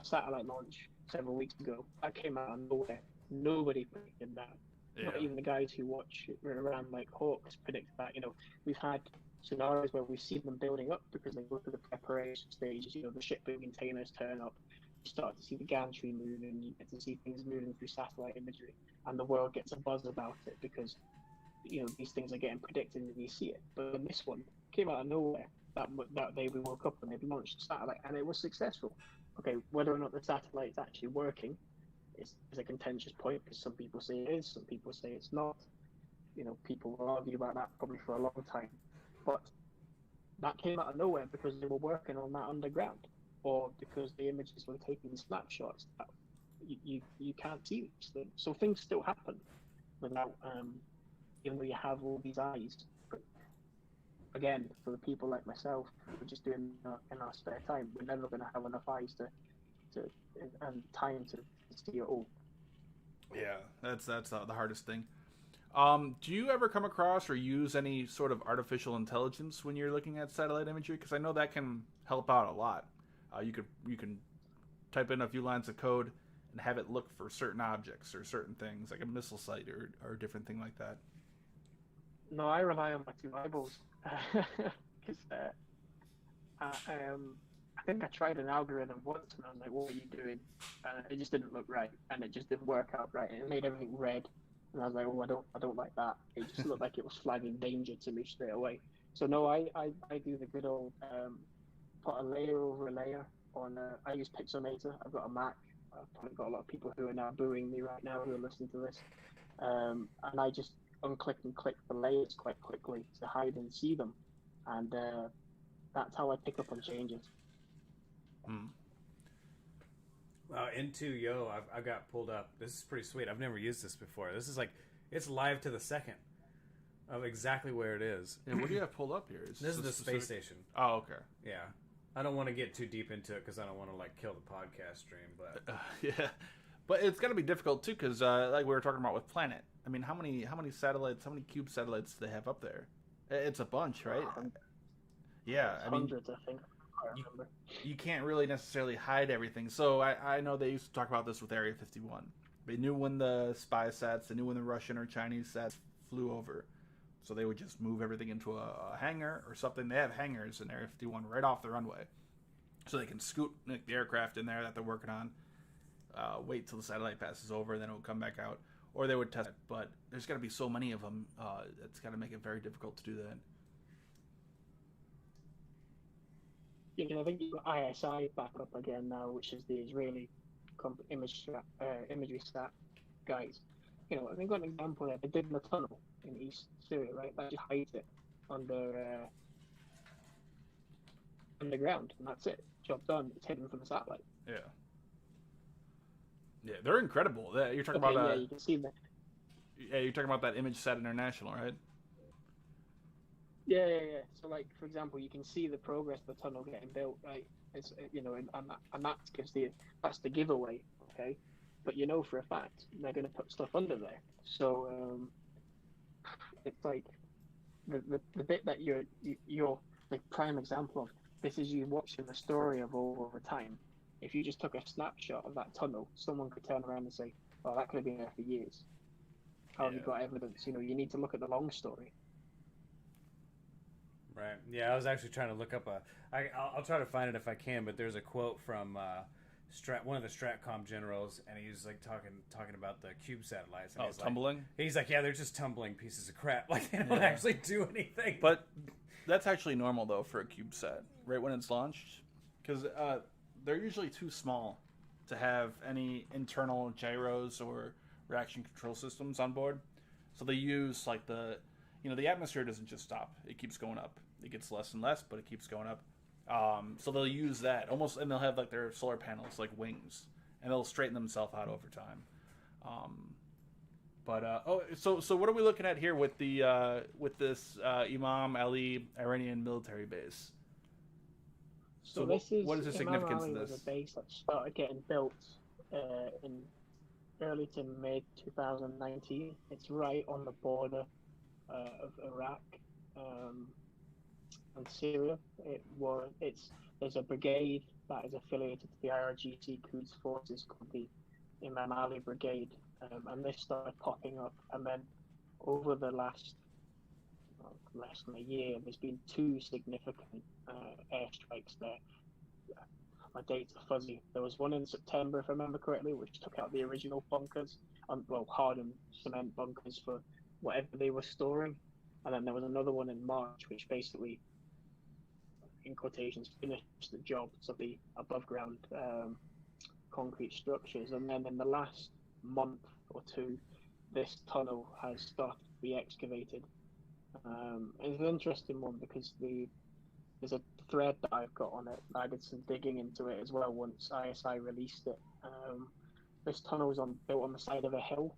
satellite launch several weeks ago. That came out of nowhere. Nobody predicted that. Yeah. Not even the guys who watch Iran like hawks predict that. You know, we've had scenarios where we've seen them building up because they go through the preparation stages. You know, the shipping containers turn up. You start to see the gantry moving. You get to see things moving through satellite imagery, and the world gets a buzz about it because, you know, these things are getting predicted and you see it. But this one came out of nowhere. That day we woke up and they'd launched a satellite and it was successful. Okay, whether or not the satellite's actually working is a contentious point because some people say it is, some people say it's not. You know, people will argue about that probably for a long time. But that came out of nowhere because they were working on that underground, or because the images were taking snapshots that you can't see these things. So things still happen without, even though you have all these eyes. But again, for the people like myself, we're just doing in our spare time. We're never going to have enough eyes and time to see it all. Yeah, that's the hardest thing. Do you ever come across or use any sort of artificial intelligence when you're looking at satellite imagery? Because I know that can help out a lot. You can type in a few lines of code and have it look for certain objects or certain things, like a missile site or a different thing like that. No, I rely on my two eyeballs because I think I tried an algorithm once and I was like, "What are you doing?" And it just didn't look right, and it just didn't work out right. It made everything red. And I was like, "Oh, I don't like that." It just looked like it was flagging danger to me straight away. So no, I do the good old put a layer over a layer on. I use Pixelmator. I've got a Mac. I've probably got a lot of people who are now booing me right now who are listening to this. And I just unclick and click the layers quite quickly to hide and see them, and that's how I pick up on changes. Into I've got pulled up. This is pretty sweet. I've never used this before. This is like, it's live to the second of exactly where it is. Yeah, what do you have pulled up here? This is the space station. Oh, okay. Yeah, I don't want to get too deep into it because I don't want to like kill the podcast stream. But yeah, but it's got to be difficult too because like we were talking about with Planet. I mean, how many satellites, how many cube satellites do they have up there? It's a bunch, right? Yeah, I mean, hundreds, I think. You can't really necessarily hide everything. So I know they used to talk about this with Area 51. They knew when the spy sats, they knew when the Russian or Chinese sats flew over. So they would just move everything into a hangar or something. They have hangars in Area 51 right off the runway. So they can scoot the aircraft in there that they're working on, wait till the satellite passes over, and then it will come back out. Or they would test it. But there's got to be so many of them, it's got to make it very difficult to do that. I think you've got ISI back up again now, which is the Israeli imagery stat guys. You know, I think got an example there. They did in a tunnel in East Syria, right? That just hides it underground, and that's it. Job done. It's hidden from the satellite. Yeah. Yeah, they're incredible. You're talking Okay, about yeah, you can see that. Yeah, you're talking about that ImageSat International, right? Yeah. So, like, for example, you can see the progress of the tunnel getting built, right? It's, you know, and that's the giveaway, okay? But you know for a fact they're going to put stuff under there. So it's like the bit that you're the prime example of. This is you watching the story evolve over time. If you just took a snapshot of that tunnel, someone could turn around and say, "Oh, that could have been there for years. How have you got evidence?" You know, you need to look at the long story. Right. Yeah, I was actually trying to look up I'll try to find it if I can, but there's a quote from one of the Stratcom generals, and he's like talking about the cube satellites. And he's tumbling? Like, he's like, yeah, they're just tumbling pieces of crap. Like, they don't actually do anything. But that's actually normal, though, for a CubeSat, right when it's launched. Because they're usually too small to have any internal gyros or reaction control systems on board. So they use, like, the atmosphere doesn't just stop. It keeps going up. It gets less and less, but it keeps going up. So they'll use that almost, and they'll have like their solar panels like wings, and they'll straighten themselves out over time. But so what are we looking at here with the with this Imam Ali Iranian military base? So this is what is the significance of this? Was a base that started getting built in early to mid 2019. It's right on the border of Iraq and Syria. There's a brigade that is affiliated to the IRGC Quds forces called the Imam Ali Brigade, and this started popping up. And then over the last less than a year, there's been two significant airstrikes there. My dates are fuzzy. There was one in September, if I remember correctly, which took out the original bunkers, hardened cement bunkers for whatever they were storing. And then there was another one in March, which basically, in quotations, finished the jobs of the above ground concrete structures. And then in the last month or two, this tunnel has started to be excavated. It's an interesting one because there's a thread that I've got on it. I did some digging into it as well once ISI released it. This tunnel is built on the side of a hill.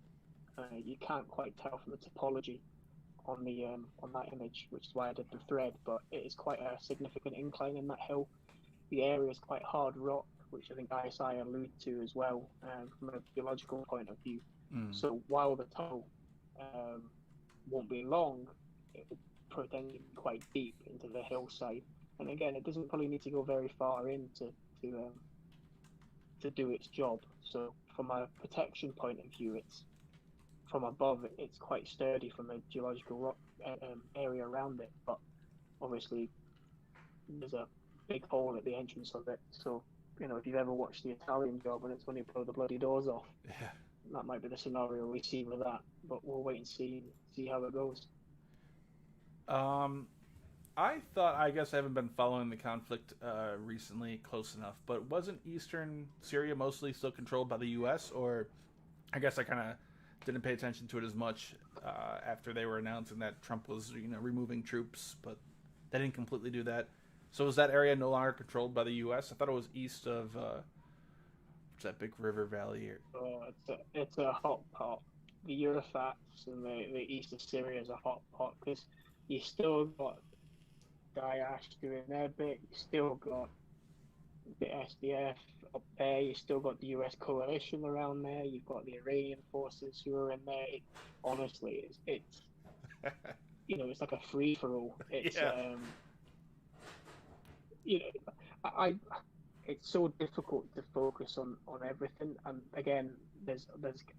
You can't quite tell from the topology on that image, which is why I did the thread, but it is quite a significant incline in that hill. The area is quite hard rock, which I think ISI allude to as well from a geological point of view. So while the tunnel won't be long, it will potentially be quite deep into the hillside. And again, it doesn't probably need to go very far in to do its job. So from a protection point of view, it's from above, it's quite sturdy from the geological rock area around it. But obviously, there's a big hole at the entrance of it. So, if you've ever watched the Italian Job and it's when you blow the bloody doors off, that might be the scenario we see with that. But we'll wait and see how it goes. I guess I haven't been following the conflict recently close enough, but wasn't eastern Syria mostly still controlled by the U.S., or I guess I kind of didn't pay attention to it as much after they were announcing that Trump was, removing troops, but they didn't completely do that. So is that area no longer controlled by the U.S.? I thought it was east of what's that big river valley here? It's a hot pot. The Eurofats and the east of Syria is a hot pot because you still got Daesh doing their bit. You still got the SDF up there. You still got the US coalition around there. You've got the Iranian forces who are in there. Honestly, it's it's like a free for all. It's it's so difficult to focus on everything. And again, there's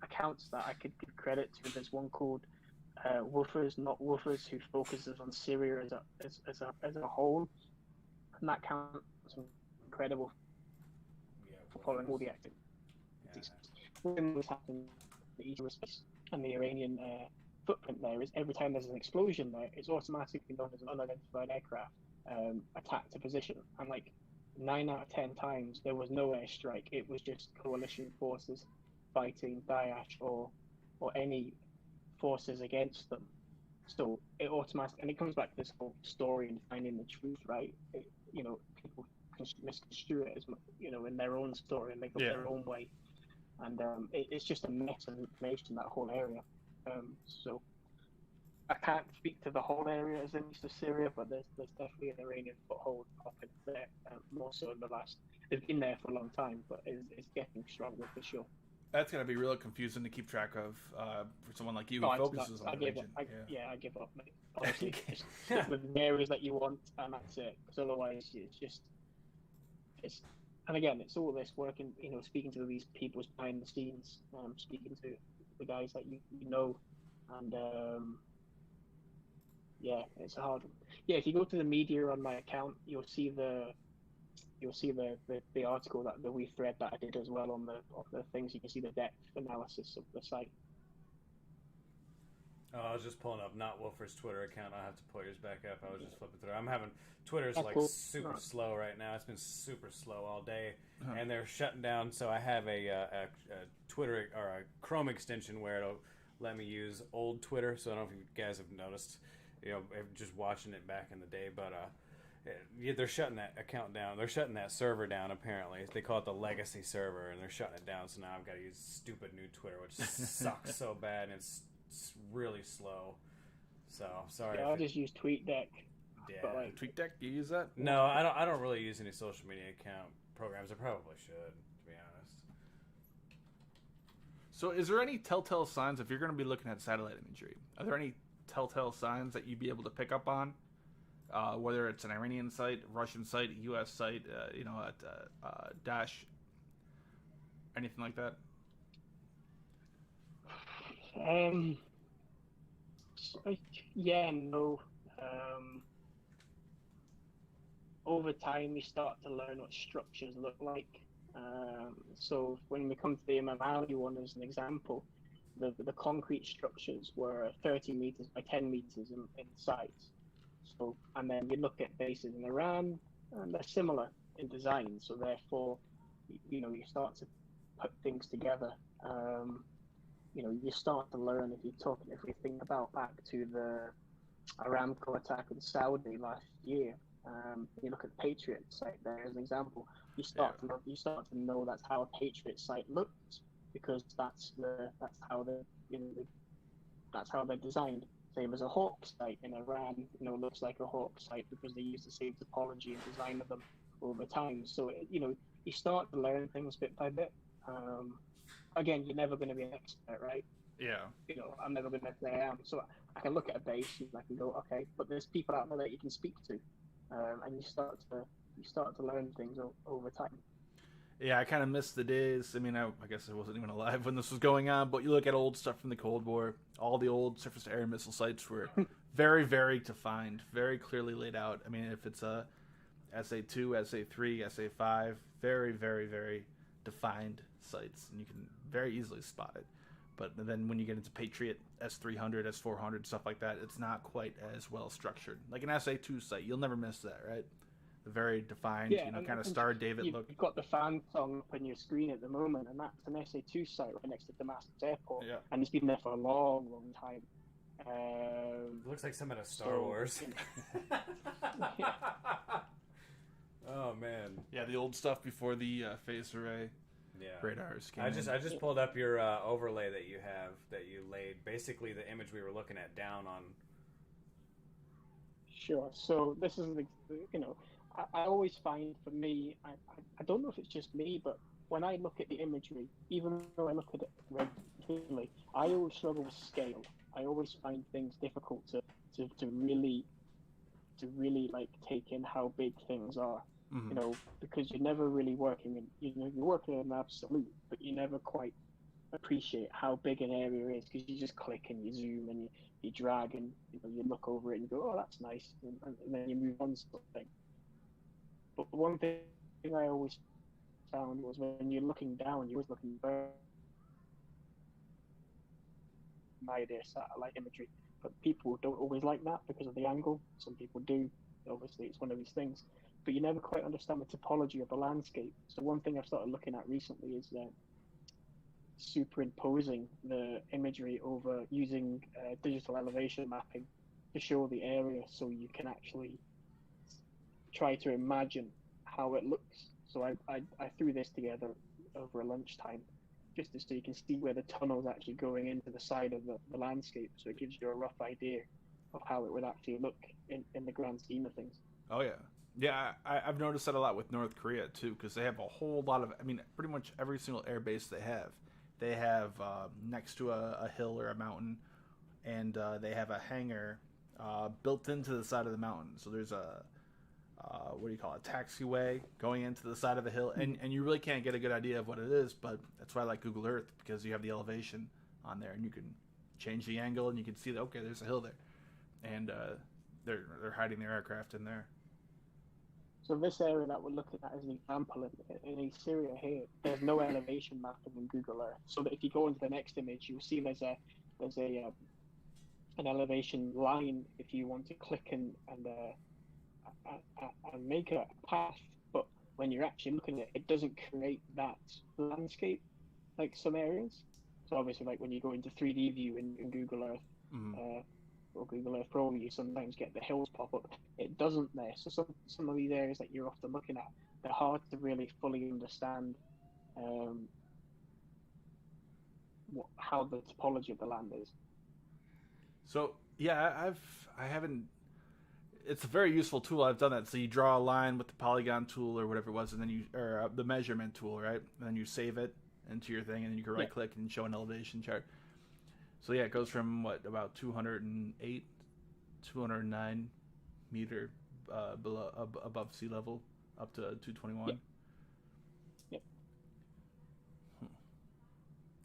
accounts that I could give credit to. There's one called Woofers, Not Woofers, who focuses on Syria as a whole, and that counts incredible for following all the activities. When this happens, the East space and the Iranian footprint there is every time there's an explosion there, it's automatically known as an unidentified aircraft attacked a position, and 9 out of 10 times there was no airstrike. It was just coalition forces fighting Daesh or any forces against them. So it automatically, and it comes back to this whole story and finding the truth, right? People misconstrue it as in their own story and they go their own way, and it's just a mess of information, that whole area. So I can't speak to the whole area as in east of Syria, but there's definitely an Iranian foothold popping there, more so in the last. They've been there for a long time, but it's getting stronger for sure. That's going to be real confusing to keep track of for someone like you who focuses on the region. I give up, mate. Honestly, just stick with the areas that you want, and that's it. Because otherwise, it's and again, it's all this working, speaking to these people behind the scenes, speaking to the guys that you know, and it's a hard one. Yeah, if you go to the media on my account, you'll see the article, that the wee thread that I did as well on the things. You can see the depth analysis of the site. Oh, I was just pulling up Not Wolfer's Twitter account. I'll have to pull yours back up. I was just flipping through. I'm having Twitter's super slow right now. It's been super slow all day, and they're shutting down. So I have a Twitter or a Chrome extension where it'll let me use old Twitter. So I don't know if you guys have noticed, just watching it back in the day, but Yeah, they're shutting that account down. They're shutting that server down, apparently. They call it the legacy server, and they're shutting it down, so now I've got to use stupid new Twitter, which sucks so bad, and it's really slow. So, sorry. Yeah, I just use TweetDeck. Yeah. But like, TweetDeck, you use that? No, I don't really use any social media account programs. I probably should, to be honest. So is there any telltale signs, if you're going to be looking at satellite imagery, are there any telltale signs that you'd be able to pick up on? Whether it's an Iranian site, Russian site, U.S. site, at Dash, anything like that? Yeah, no. Over time, you start to learn what structures look like. So when we come to the Imamali one as an example, the concrete structures were 30 meters by 10 meters in size. So, and then you look at bases in Iran, and they're similar in design. So therefore, you start to put things together. You start to learn if we think about back to the Aramco attack in Saudi last year. You look at Patriot site there as an example. You start to know that's how a Patriot site looks, because that's how they're designed. Same as a Hawk site in Iran, looks like a Hawk site because they use the same topology and design of them over time. So you start to learn things bit by bit. Again, you're never going to be an expert, right? Yeah. I'm never going to say I am. So I can look at a base and I can go, okay, but there's people out there that you can speak to, and you start to learn things over time. Yeah, I kind of missed the days. I mean, I guess I wasn't even alive when this was going on, but you look at old stuff from the Cold War, all the old surface-to-air missile sites were very, very defined, very clearly laid out. I mean, if it's a SA-2, SA-3, SA-5, very, very, very defined sites, and you can very easily spot it. But then when you get into Patriot, S-300, S-400, stuff like that, it's not quite as well structured. Like an SA-2 site, you'll never miss that, right? Very defined, kind of Star David look. You've got the fan song up on your screen at the moment, and that's an SA-2 site right next to Damascus Airport, and it's been there for a long, long time. Looks like some out of Star Wars. Oh man. Yeah, the old stuff before the phased array radars came I just pulled up your overlay that you laid. Basically, the image we were looking at down on. Sure. So this is I always find, for me, I don't know if it's just me, but when I look at the imagery, even though I look at it regularly, I always struggle with scale. I always find things difficult to really like take in how big things are. Mm-hmm. Because you're never really working in, you're working in an absolute, but you never quite appreciate how big an area is, because you just click and you zoom and you drag and you look over it and you go, oh, that's nice, and then you move on, sort of thing. But one thing I always found was when you're looking down, you're always looking back. My idea satellite imagery, but people don't always like that because of the angle. Some people do. Obviously, it's one of these things. But you never quite understand the topology of the landscape. So one thing I've started looking at recently is superimposing the imagery over using digital elevation mapping to show the area, so you can actually try to imagine how it looks. So I threw this together over a lunchtime, just so you can see where the tunnel's actually going into the side of the landscape, so it gives you a rough idea of how it would actually look in the grand scheme of things. Oh yeah. Yeah, I've noticed that a lot with North Korea too, because they have a whole lot of, pretty much every single air base they have next to a hill or a mountain, and they have a hangar built into the side of the mountain. So there's a taxiway going into the side of the hill, and you really can't get a good idea of what it is, but that's why I like Google Earth, because you have the elevation on there, and you can change the angle, and you can see that, okay, there's a hill there, and they're hiding their aircraft in there. So this area that we're looking at as an example in Syria here, there's no elevation mapping in Google Earth. So that if you go into the next image, you'll see there's an elevation line if you want to click and make a path. But when you're actually looking at it, it doesn't create that landscape like some areas. So obviously, like when you go into 3D view in Google Earth, or Google Earth Pro, you sometimes get the hills pop up. It doesn't there. So some of these areas that you're often looking at, they're hard to really fully understand how the topology of the land is. So yeah, I haven't. It's a very useful tool. I've done that. So you draw a line with the polygon tool or whatever it was, and then the measurement tool, right? And then you save it into your thing, and then you can right click and show an elevation chart. So yeah, it goes from about 208, 209 meter above sea level up to 221. Yep.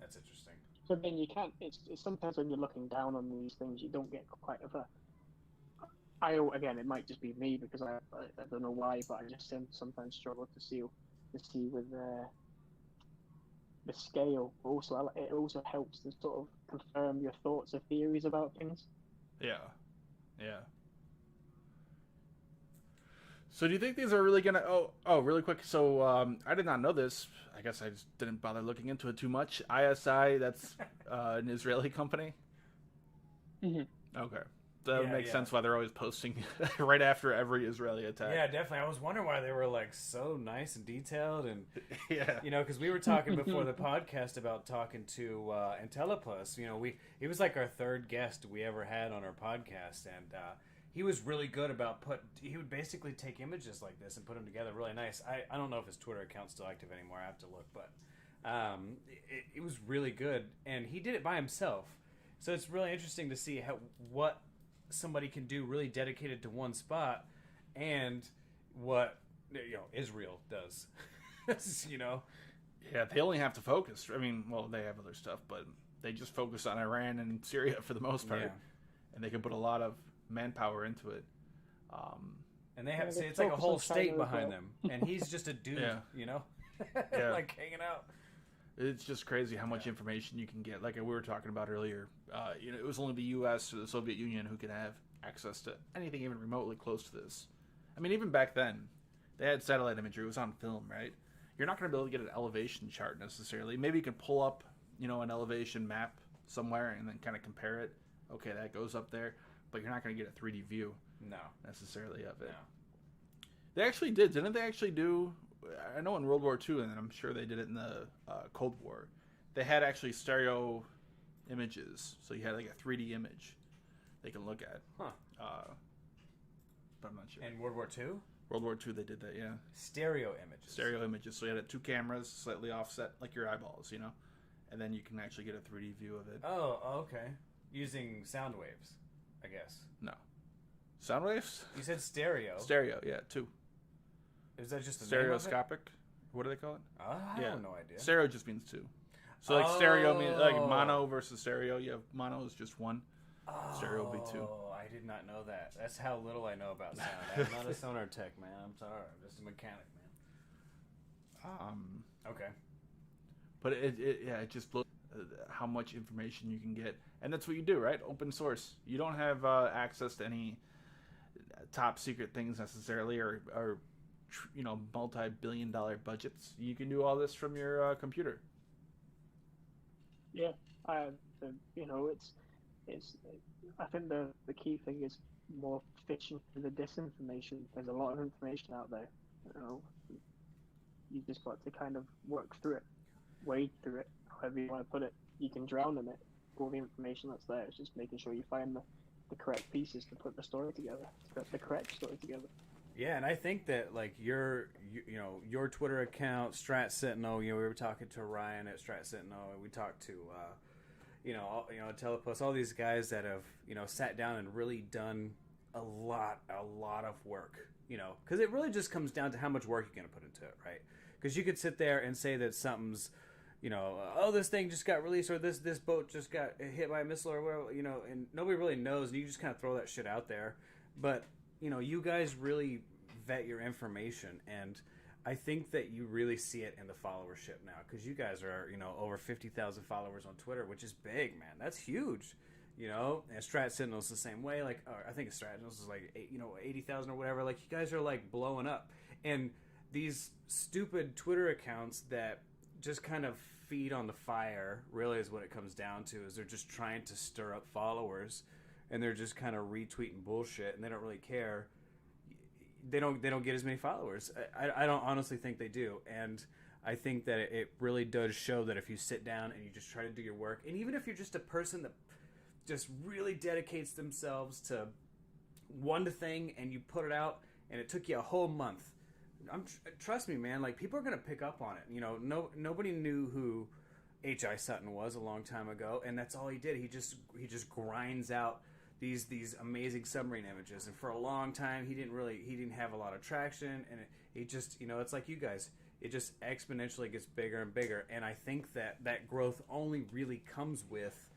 That's interesting. So then you can't. It's sometimes when you're looking down on these things, you don't get quite of a. Again, it might just be me because I don't know why, but I just sometimes struggle to see with the scale. Also, it also helps to sort of confirm your thoughts or theories about things. Yeah. So do you think these are really gonna? Oh, really quick. So I did not know this. I guess I just didn't bother looking into it too much. ISI, that's an Israeli company. Mm-hmm. Okay. That makes sense why they're always posting right after every Israeli attack. Yeah, definitely. I was wondering why they were like so nice and detailed, and yeah, because we were talking before the podcast about talking to Intelliplus. He was like our third guest we ever had on our podcast, and he was really good about he would basically take images like this and put them together really nice. I don't know if his Twitter account's still active anymore. I have to look, but it was really good, and he did it by himself. So it's really interesting to see what somebody can do really dedicated to one spot, and what Israel does. Yeah, they only have to focus. I mean, well, they have other stuff, but they just focus on Iran and Syria for the most part, and they can put a lot of manpower into it. And they have it's like a whole state behind them, and he's just a dude, like hanging out. It's just crazy how much information you can get. Like we were talking about earlier, it was only the U.S. or the Soviet Union who could have access to anything even remotely close to this. I mean, even back then, they had satellite imagery. It was on film, right? You're not going to be able to get an elevation chart necessarily. Maybe you can pull up, an elevation map somewhere and then kind of compare it. Okay, that goes up there, but you're not going to get a 3D view. No, necessarily of it. No. They actually did, didn't they? Actually do. I know in World War II, and I'm sure they did it in the Cold War. They had actually stereo images, so you had like a 3D image they can look at. Huh. But I'm not sure. In World War II? World War II, they did that, yeah. Stereo images. Stereo images. So you had two cameras, slightly offset, like your eyeballs, and then you can actually get a 3D view of it. Oh, okay. Using sound waves, I guess. No. Sound waves? You said stereo. Stereo, yeah, two. Is that just the stereoscopic? What do they call it? I have no idea. Stereo just means two. So like stereo means like mono versus stereo. You have mono is just one. Stereo will be two. Oh, I did not know that. That's how little I know about sound. I'm not a sonar tech, man. I'm sorry. I'm just a mechanic, man. Okay. But it just blows how much information you can get, and that's what you do, right? Open source. You don't have access to any top secret things necessarily, or multi-billion-dollar budgets. You can do all this from your computer. Yeah, it's. I think the key thing is more fishing for the disinformation. There's a lot of information out there. You just got to kind of work through it, wade through it, however you want to put it. You can drown in it. All the information that's there. It's just making sure you find the correct pieces to put the story together, to put the correct story together. Yeah, and I think that like your Twitter account, Strat Sentinel. We were talking to Ryan at Strat Sentinel, and we talked to Teleplus, all these guys that have sat down and really done a lot of work. Because it really just comes down to how much work you're going to put into it, right? Because you could sit there and say that something's this thing just got released, or this boat just got hit by a missile, or whatever, and nobody really knows, and you just kind of throw that shit out there. But you guys really vet your information, and I think that you really see it in the followership now, because you guys are, over 50,000 followers on Twitter, which is big, man. That's huge, and Strat Sentinel's the same way. Like, I think Strat Sentinel's is like, 80,000 or whatever. Like, you guys are like blowing up, and these stupid Twitter accounts that just kind of feed on the fire really is what it comes down to, is they're just trying to stir up followers. and they're just kind of retweeting bullshit and they don't really care, they don't get as many followers. I don't honestly think they do, and I think that it really does show that if you sit down and you just try to do your work, and even if you're just a person that just really dedicates themselves to one thing and you put it out and it took you a whole month, trust me, man, like, people are going to pick up on it. You know, nobody knew who H.I. Sutton was a long time ago, and that's all he did. He just grinds out these amazing submarine images, and for a long time he didn't have a lot of traction, and it just, you know, it's like you guys, it just exponentially gets bigger and bigger. And I think that growth only really comes with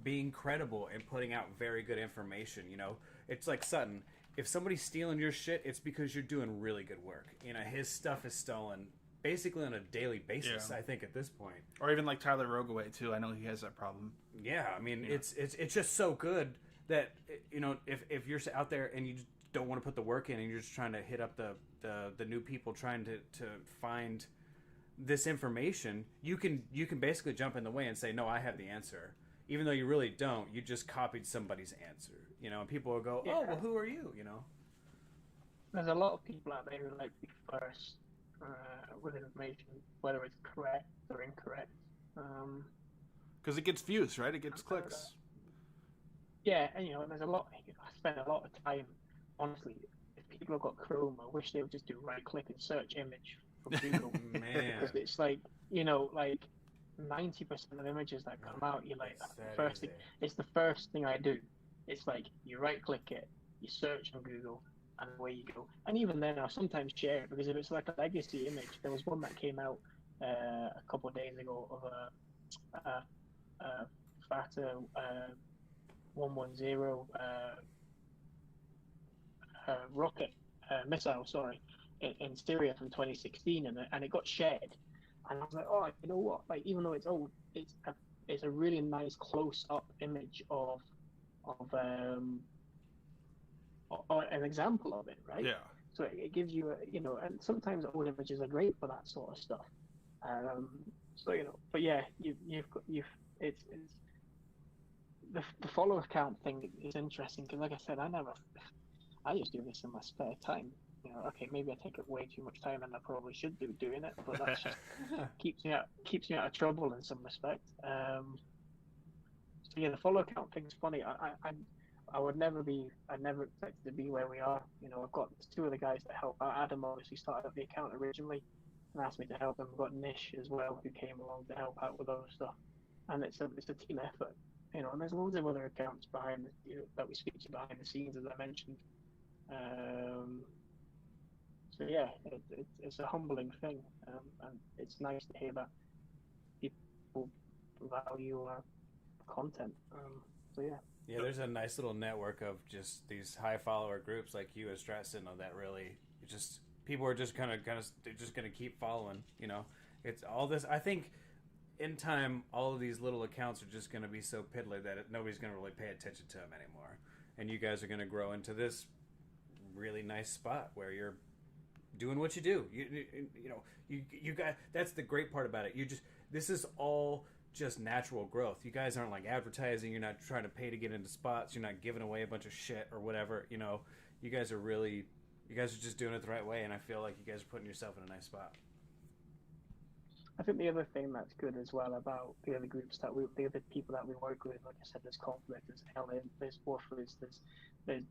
being credible and putting out very good information. You know, it's like Sutton. If somebody's stealing your shit, it's because you're doing really good work. You know, his stuff is stolen basically on a daily basis, I think, at this point. Or even like Tyler Rogaway too. I know he has that problem. Yeah, I mean, it's just so good that, you know, if you're out there and you just don't want to put the work in and you're just trying to hit up the new people trying to find this information, you can basically jump in the way and say, no, I have the answer. Even though you really don't, you just copied somebody's answer, you know, and people will go, oh, well, who are you, you know? There's a lot of people out there who like to be first with information, whether it's correct or incorrect. Because it gets views, right? It gets clicks. Yeah, and, you know, there's a lot, I spend a lot of time, honestly, if people have got Chrome, I wish they would just do right-click and search image from Google. Man. Because it's like, you know, like, 90% of images that come out, you're like, it's the first thing I do. It's like, you right click it, you search on Google, and away you go. And even then, I'll sometimes share it, because if it's like a legacy image, there was one that came out a couple of days ago of a Fata 110 rocket missile, in Syria from 2016, and it got shared. And I was like, oh, you know what? Like, even though it's old, it's a really nice close-up image of an example of it, right? Yeah. So it gives you, you know, and sometimes old images are great for that sort of stuff. So, you know, but yeah, it's the follower count thing is interesting, because, like I said, I just do this in my spare time. You know, okay, maybe I take up way too much time, and I probably should be doing it, but that just keeps me out of trouble in some respect. So yeah, the follow count thing's funny. I never expected to be where we are. You know, I've got two of the guys that help out. Adam obviously started up the account originally and asked me to help him. I've got Nish as well, who came along to help out with other stuff, and it's a team effort. You know, and there's loads of other accounts behind that we speak to behind the scenes, as I mentioned. So yeah, it's a humbling thing, and it's nice to hear that people value our content. So yeah. Yeah, there's a nice little network of just these high follower groups like you as Strat Sentinel that really just people are just kind of they're just gonna keep following. You know, it's all this. I think in time, all of these little accounts are just gonna be so piddly that nobody's gonna really pay attention to them anymore, and you guys are gonna grow into this really nice spot where you're doing what you do. You know, you got, that's the great part about it. This is all just natural growth. You guys aren't like advertising. You're not trying to pay to get into spots. You're not giving away a bunch of shit or whatever. You know, you guys are just doing it the right way, and I feel like you guys are putting yourself in a nice spot. I think the other thing that's good as well about the other groups the other people that we work with, like I said, there's Conflict, there's Ellen, there's Warfoods, there's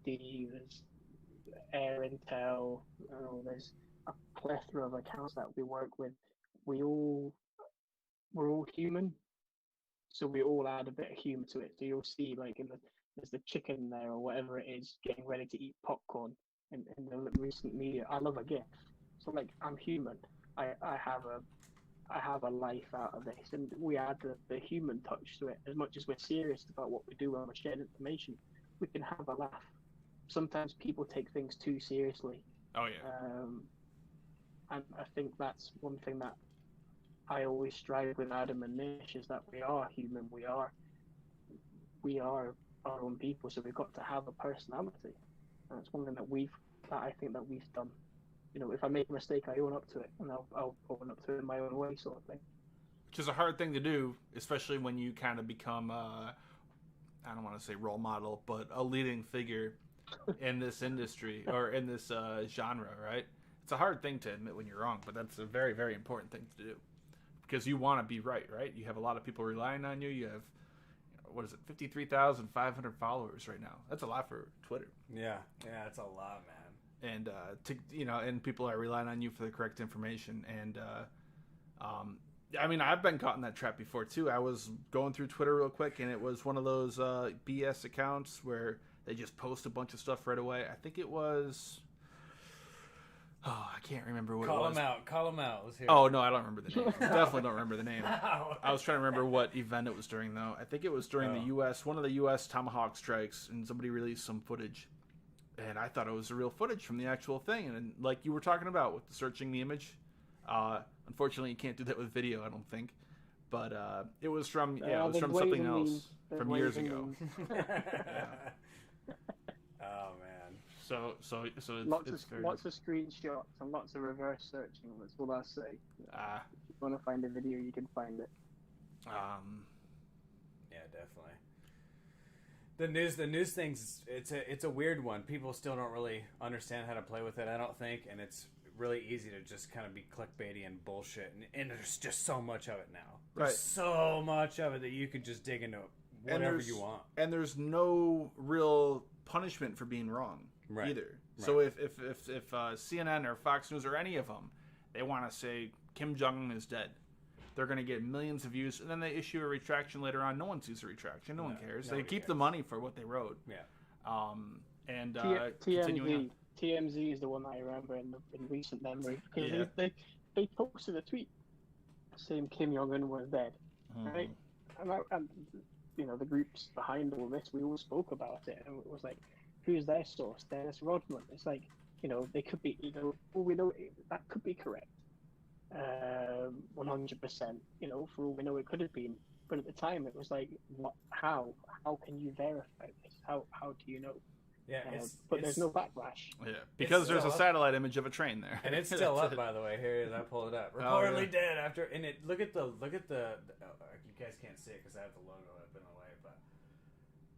D, there's Air Intel, there's a plethora of accounts that we work with. We're all human, so we all add a bit of humour to it. So you'll see, like, there's the chicken there or whatever it is getting ready to eat popcorn in the recent media. I love a GIF. So, like, I'm human. I have a life out of this, and we add the human touch to it. As much as we're serious about what we do when we're sharing information, we can have a laugh. Sometimes people take things too seriously. Oh yeah. And I think that's one thing that I always strive with Adam and Nish, is that we are human. We are our own people, so we've got to have a personality. And it's one thing that I think that we've done. You know, if I make a mistake, I own up to it, and I'll own up to it in my own way, sort of thing. Which is a hard thing to do, especially when you kind of become, don't want to say role model, but a leading figure in this industry or in this genre, right? It's a hard thing to admit when you're wrong, but that's a very, very important thing to do because you want to be right? You have a lot of people relying on you. You have, 53,500 followers right now. That's a lot for Twitter. Yeah, it's a lot, man. And and people are relying on you for the correct information. And I've been caught in that trap before too. I was going through Twitter real quick, and it was one of those BS accounts where they just post a bunch of stuff right away. I think it was. Oh, I can't remember what it was. Call him out. Let's hear Oh, no, I don't remember the name. Definitely don't remember the name. I was trying to remember what event it was during, though. I think it was during the U.S., one of the U.S. Tomahawk strikes, and somebody released some footage. And I thought it was the real footage from the actual thing. And like you were talking about with searching the image, unfortunately, you can't do that with video, I don't think. But it was from something else from years ago. Yeah. Oh, man. So it's lots of screenshots and lots of reverse searching. That's what I say. If you want to find a video, you can find it. Yeah, definitely. The news things. It's a weird one. People still don't really understand how to play with it, I don't think, and it's really easy to just kind of be clickbaity and bullshit. And there's just so much of it now. There's so much of it that you can just dig into whatever you want. And there's no real punishment for being wrong. Either. So if CNN or Fox News or any of them, they want to say Kim Jong-un is dead, they're going to get millions of views, and then they issue a retraction later on. No one sees a retraction. No one cares. They keep the money for what they wrote. Yeah. TMZ is the one that I remember in recent memory because they posted a tweet saying Kim Jong-un was dead, right? And the groups behind all this, we all spoke about it, and it was like, who's their source? Dennis Rodman. It's like, they could be, we know that could be correct. 100%, for all we know it could have been. But at the time it was like, how can you verify this? How do you know? Yeah, but there's no backlash. Yeah, because there's a satellite image of a train there. And it's still up, by the way. Here it is, I pulled it up. Reportedly dead after, and look at the you guys can't see it because I have the logo up in the way, but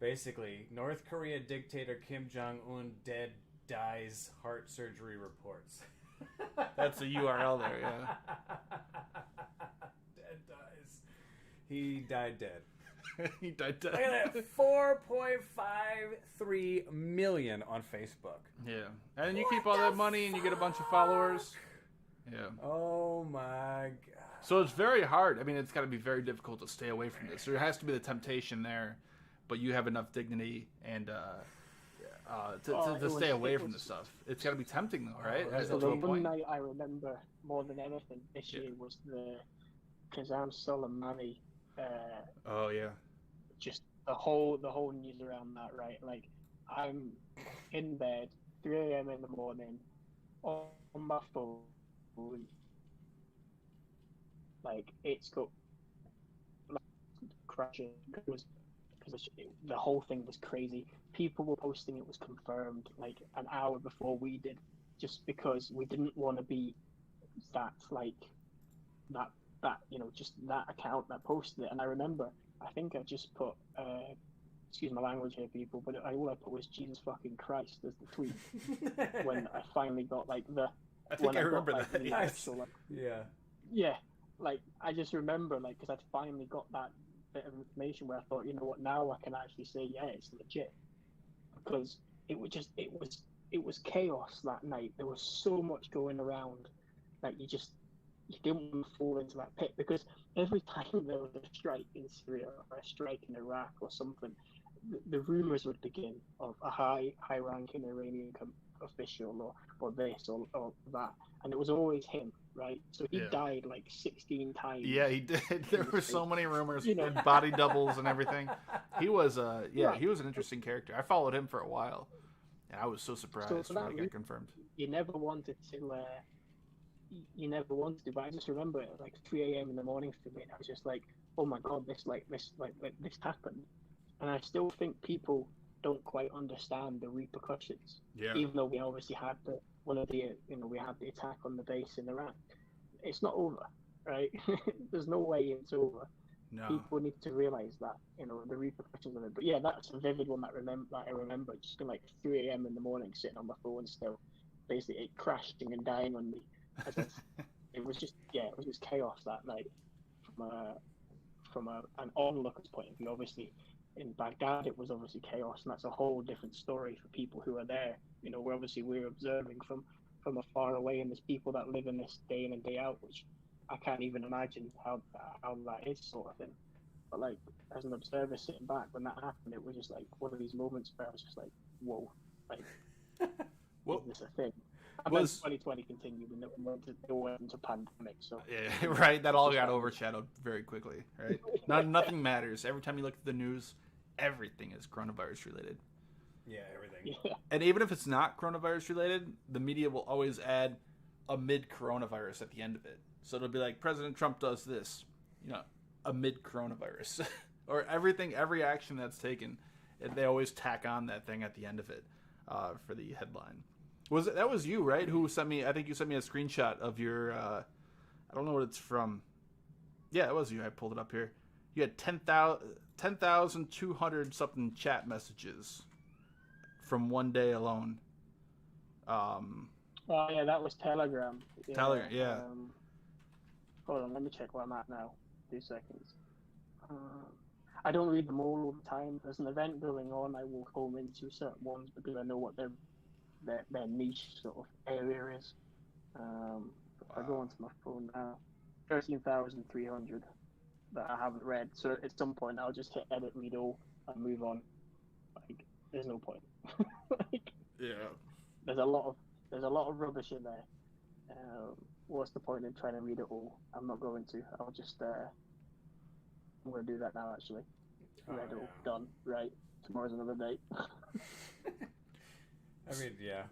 basically, North Korea dictator Kim Jong-un dead, dies, heart surgery reports. That's the URL there, yeah. Dead dies. He died dead. He died dead. Look at that, 4.53 million on Facebook. Yeah, and you keep all that money and you get a bunch of followers. Yeah. Oh my god. So it's very hard. I mean, it's got to be very difficult to stay away from this. There has to be the temptation there, but you have enough dignity and to stay away from this stuff. It's got to be tempting, though, right? So the one night I remember more than anything this year was the Kazam Soleimani. Oh yeah. Just the whole news around that, right? Like, I'm in bed, 3 a.m. in the morning, on my phone, like it's got crashing because the whole thing was crazy. People were posting it was confirmed like an hour before we did, just because we didn't want to be that just that account that posted it. And I remember, I think I just put excuse my language here, people, but all I put was Jesus fucking Christ as the tweet when I finally got like I think I remember that. Actual, yeah, like I just remember because I'd finally got that bit of information where I thought, you know what, now I can actually say it's legit, because it was chaos that night. There was so much going around that you didn't want to fall into that pit, because every time there was a strike in Syria or a strike in Iraq or something, the rumors would begin of a high-ranking Iranian official or this or that, and it was always him, right? So he died like 16 times. Yeah, he did. There were so many rumors, body doubles and everything. He was he was an interesting character. I followed him for a while, and I was so surprised when he got confirmed. You never wanted to. But I just remember it like 3 a.m. in the morning for me. And I was just like, oh my god, this happened, and I still think people don't quite understand the repercussions. Yeah. Even though we obviously had we had the attack on the base in Iraq. It's not over, right? There's no way it's over. No. People need to realize that, the repercussions of it. But yeah, that's a vivid one that I remember. Just been like 3 a.m. in the morning, sitting on my phone still, basically it crashing and dying on me. It was just chaos that night from an onlooker's point of view. Obviously, in Baghdad, it was obviously chaos, and that's a whole different story for people who are there. We're observing from afar away, and there's people that live in this day in and day out, which I can't even imagine how that is, sort of thing. But like, as an observer sitting back when that happened, it was just like one of these moments where I was just like, whoa, like, is this a thing? And then 2020 continued, and it went into pandemic. So yeah, right. That all got overshadowed very quickly, right? Nothing matters. Every time you look at the news, everything is coronavirus related. Yeah, everything. Yeah. And even if it's not coronavirus related, the media will always add amid coronavirus at the end of it. So it'll be like, President Trump does this, amid coronavirus, or every action that's taken, they always tack on that thing at the end of it for the headline. That was you, right? Who sent me? I think you sent me a screenshot of your. I don't know what it's from. Yeah, it was you. I pulled it up here. You had 10,200 something chat messages from one day alone. Oh yeah, that was Telegram. Yeah, Telegram, yeah. Hold on, let me check where I'm at now. 2 seconds. I don't read them all the time. There's an event going on, I will home into certain ones because I know what their niche sort of area is. If I go onto my phone now, 13,300 that I haven't read. So at some point, I'll just hit edit, read all, and move on. Like, there's no point. Yeah. There's a lot of rubbish in there. What's the point in trying to read it all? I'm not going to. I'll just I'm going to do that now. Actually, read all, done. Right. Tomorrow's another day. I mean, yeah.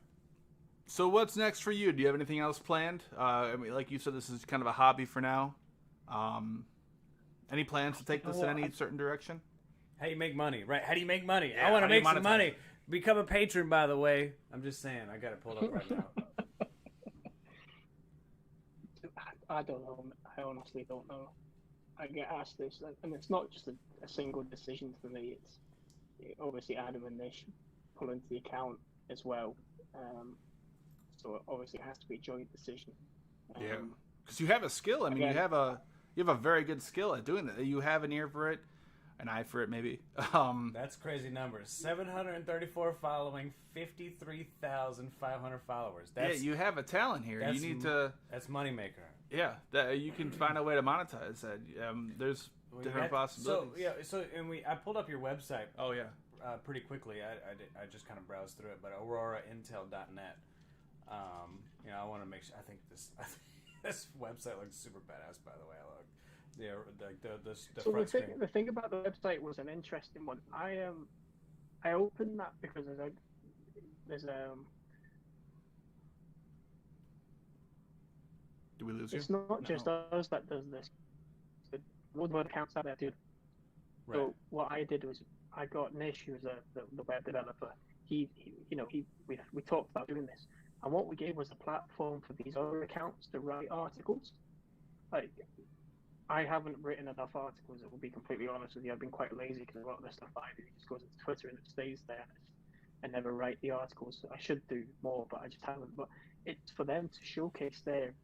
So what's next for you? Do you have anything else planned? Like you said, this is kind of a hobby for now. Any plans to take this in any certain direction? How do you make money? Right? How do you make money? Yeah, I want to make some money. Become a patron, by the way. I'm just saying. I got it pulled up right now. I don't know. I honestly don't know. I get asked this, and it's not just a single decision for me. It's obviously Adam and Nish pull into the account as well. So obviously it has to be a joint decision. Yeah, because you have a skill. I mean, you have a very good skill at doing that. You have an ear for it, an eye for it, maybe. That's crazy numbers. 734 following, 53,500 followers. Yeah, you have a talent here. You need to. That's moneymaker. Yeah, you can find a way to monetize that. There's different possibilities. I pulled up your website. Oh yeah. Pretty quickly. I just kind of browsed through it, but AuroraIntel.net. I want to make sure. I think this website looks super badass. By the way, the thing about the website was an interesting one. I opened that because there's Do we lose you? It's not just us that does this. The Woodward accounts out there too. Right. So what I did was I got Nish, who's the web developer. We talked about doing this, and what we gave was a platform for these other accounts to write articles. Like, I haven't written enough articles. It will be completely honest with you. I've been quite lazy because a lot of the stuff I do just goes into Twitter and it stays there. I never write the articles. I should do more, but I just haven't. But it's for them to showcase their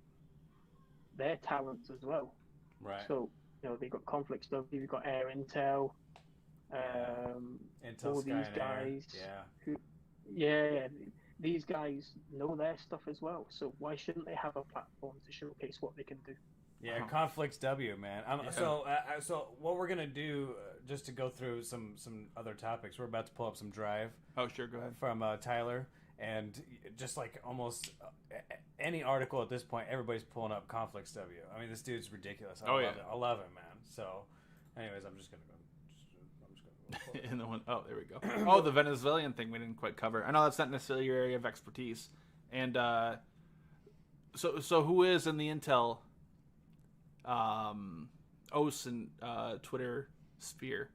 talents as well. Right. So they've got conflict stuff. You've got Air Intel. Intel, all Sky, these and guys. Air. These guys know their stuff as well. So why shouldn't they have a platform to showcase what they can do? Yeah, Conflicts W, man. So what we're gonna do, just to go through some other topics, we're about to pull up some Drive. Oh, sure, go ahead. From Tyler, and just like almost any article at this point, everybody's pulling up Conflicts W. I mean, this dude's ridiculous. I love it, man. So, anyways, I'm just gonna go. In the one, there we go. Oh, the Venezuelan thing we didn't quite cover. I know that's not necessarily your area of expertise. And so who is in the Intel OSINT Twitter sphere?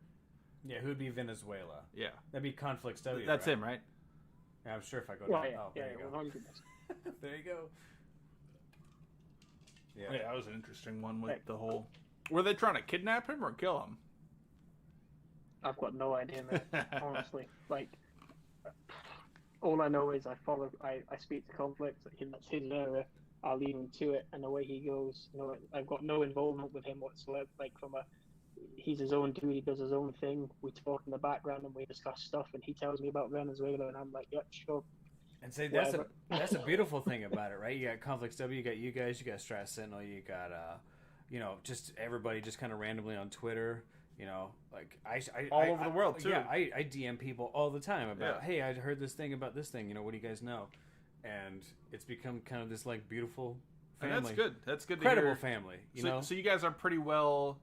Yeah, who'd be Venezuela? Yeah, that'd be Conflicts W. That's him, right? Yeah, I'm sure if I go down. There you go. 100%. There you go. Yeah, that was an interesting one with the whole Were they trying to kidnap him or kill him? I've got no idea, man. Honestly, like, all I know is I speak to conflicts. That's his area. I'll leave him to it, and away he goes. You know, I've got no involvement with him whatsoever. Like, he's his own dude. He does his own thing. We talk in the background and we discuss stuff, and he tells me about Venezuela, and I'm like, yep, sure. And say that's a beautiful thing about it, right? You got Conflicts W, you got you guys, you got Strat Sentinel, you got just everybody just kind of randomly on Twitter. You know, like I all over the world too. Yeah, I DM people all the time about, hey, I heard this thing about this thing. You know, what do you guys know? And it's become kind of this like beautiful family. And that's good. That's good. Incredible family. You know, so you guys are pretty well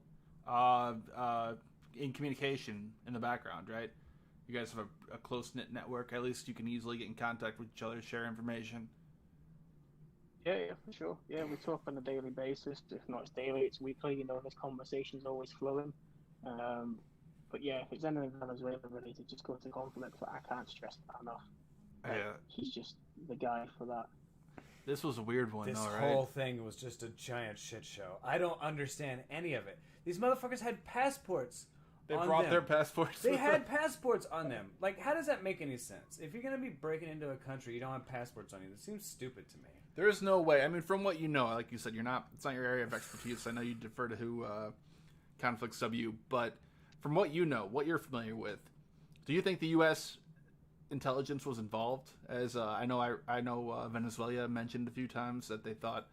in communication in the background, right? You guys have a close-knit network. At least you can easily get in contact with each other, share information. Yeah, for sure. Yeah, we talk on a daily basis. If not it's daily, it's weekly. You know, this conversation's always flowing. But yeah, if it's anything Venezuela related, just go to Conflicts. I can't stress that enough. He's just the guy for that. This was a weird one, this though, right? This whole thing was just a giant shit show. I don't understand any of it. These motherfuckers had passports. They brought their passports. They had passports on them. Like, how does that make any sense? If you're going to be breaking into a country, you don't have passports on you. That seems stupid to me. There is no way. I mean, from what you know, like you said, it's not your area of expertise. I know you defer to who Conflicts W, but from what you know, what you're familiar with, do you think the U.S. intelligence was involved? As I know Venezuela mentioned a few times that they thought.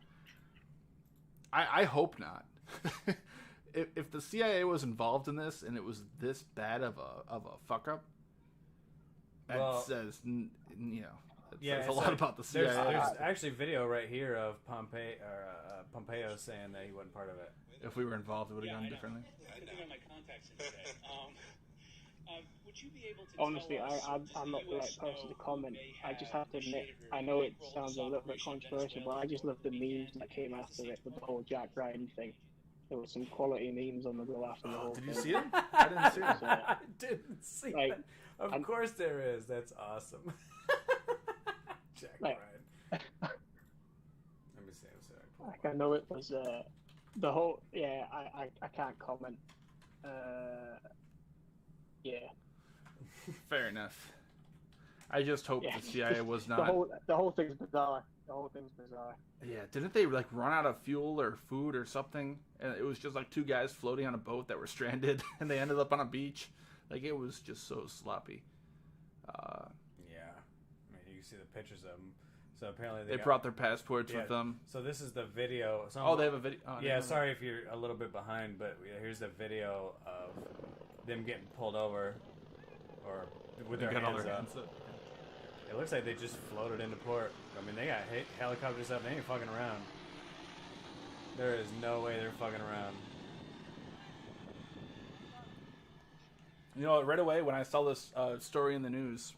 I hope not. If the CIA was involved in this and it was this bad of a fuck up, that says says a lot about the CIA. There's actually video right here of Pompeo saying that he wasn't part of it. If we were involved, it would have gone differently. Would you be able to honestly, I'm not the right person to comment. I just have to admit, I know it sounds a little bit controversial, but I just love the memes that came after it with the whole Jack Ryan thing. There was some quality memes on the go after the whole thing. Did you see them? I didn't see them. I didn't see that. Of course there is. That's awesome. Jack Ryan. Let me see. I know it was the whole. Yeah, I can't comment. Yeah. Fair enough. I just hope the CIA was not. The whole thing's bizarre. The whole thing's bizarre. Yeah, didn't they like run out of fuel or food or something? And it was just like two guys floating on a boat that were stranded, and they ended up on a beach. Like it was just so sloppy. Yeah, I mean you can see the pictures of them. So apparently they brought their passports with them. So this is the video. They have a video. Oh, yeah, sorry if you're a little bit behind, but here's the video of them getting pulled over, or with their hands up. It looks like they just floated into port. I mean, they got helicopters up. They ain't fucking around. There is no way they're fucking around. You know, right away when I saw this story in the news,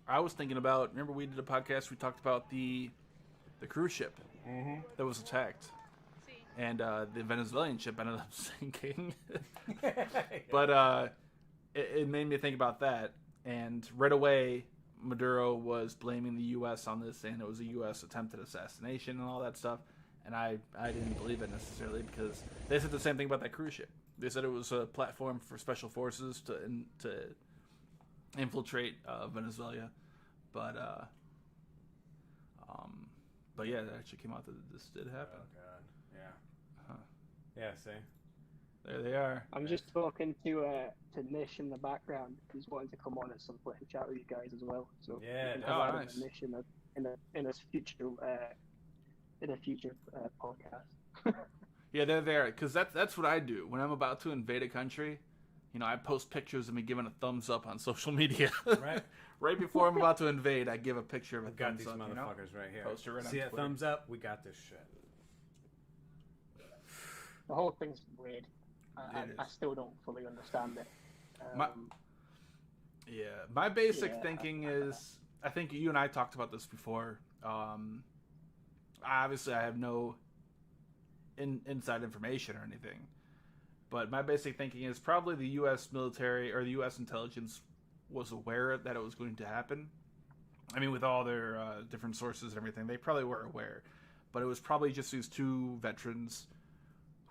I was thinking about. Remember, we did a podcast. We talked about the cruise ship that was attacked, and the Venezuelan ship ended up sinking. But it made me think about that, and right away, Maduro was blaming the U.S. on this, saying it was a U.S. attempted assassination and all that stuff. And I didn't believe it necessarily because they said the same thing about that cruise ship. They said it was a platform for special forces to infiltrate Venezuela, but yeah, it actually came out that this did happen. Oh God, yeah, yeah. See, there they are. I'm just talking to Nish in the background. He's wanting to come on at some point and chat with you guys as well. So yeah, nice. Nish in a future podcast. Yeah, they're there because that's what I do when I'm about to invade a country. You know, I post pictures of me giving a thumbs up on social media. Right. Right before I'm about to invade, I give a picture of a thumbs up. Got these motherfuckers right here. Post it right See that thumbs up? We got this shit. The whole thing's weird. I still don't fully understand it. My basic thinking is, I think you and I talked about this before. Obviously, I have no inside information or anything. But my basic thinking is probably the U.S. military or the U.S. intelligence was aware that it was going to happen. I mean, with all their different sources and everything, they probably were aware. But it was probably just these two veterans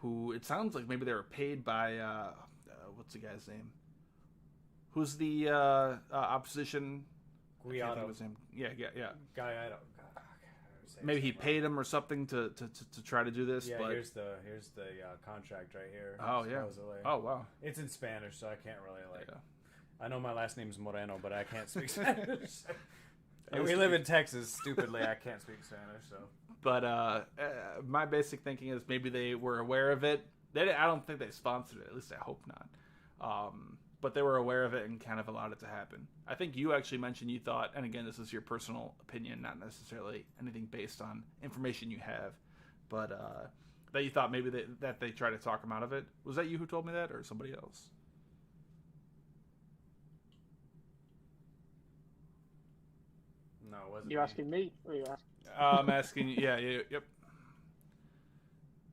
who it sounds like maybe they were paid by what's the guy's name? Who's the opposition? Guiado. Yeah. Guiado. Maybe he paid him or something to try to do this. Yeah, but... here's the contract right here. Oh yeah. Supposedly. Oh wow. It's in Spanish, so I can't really like. Yeah. I know my last name's Moreno, but I can't speak Spanish. And we live in Texas. Stupidly, I can't speak Spanish. So. But my basic thinking is maybe they were aware of it. I don't think they sponsored it. At least I hope not. But they were aware of it and kind of allowed it to happen. I think you actually mentioned you thought, and again, this is your personal opinion, not necessarily anything based on information you have, but that you thought maybe that they tried to talk him out of it. Was that you who told me that, or somebody else? No, it wasn't. You asking me? Or you asking? I'm asking. Yep.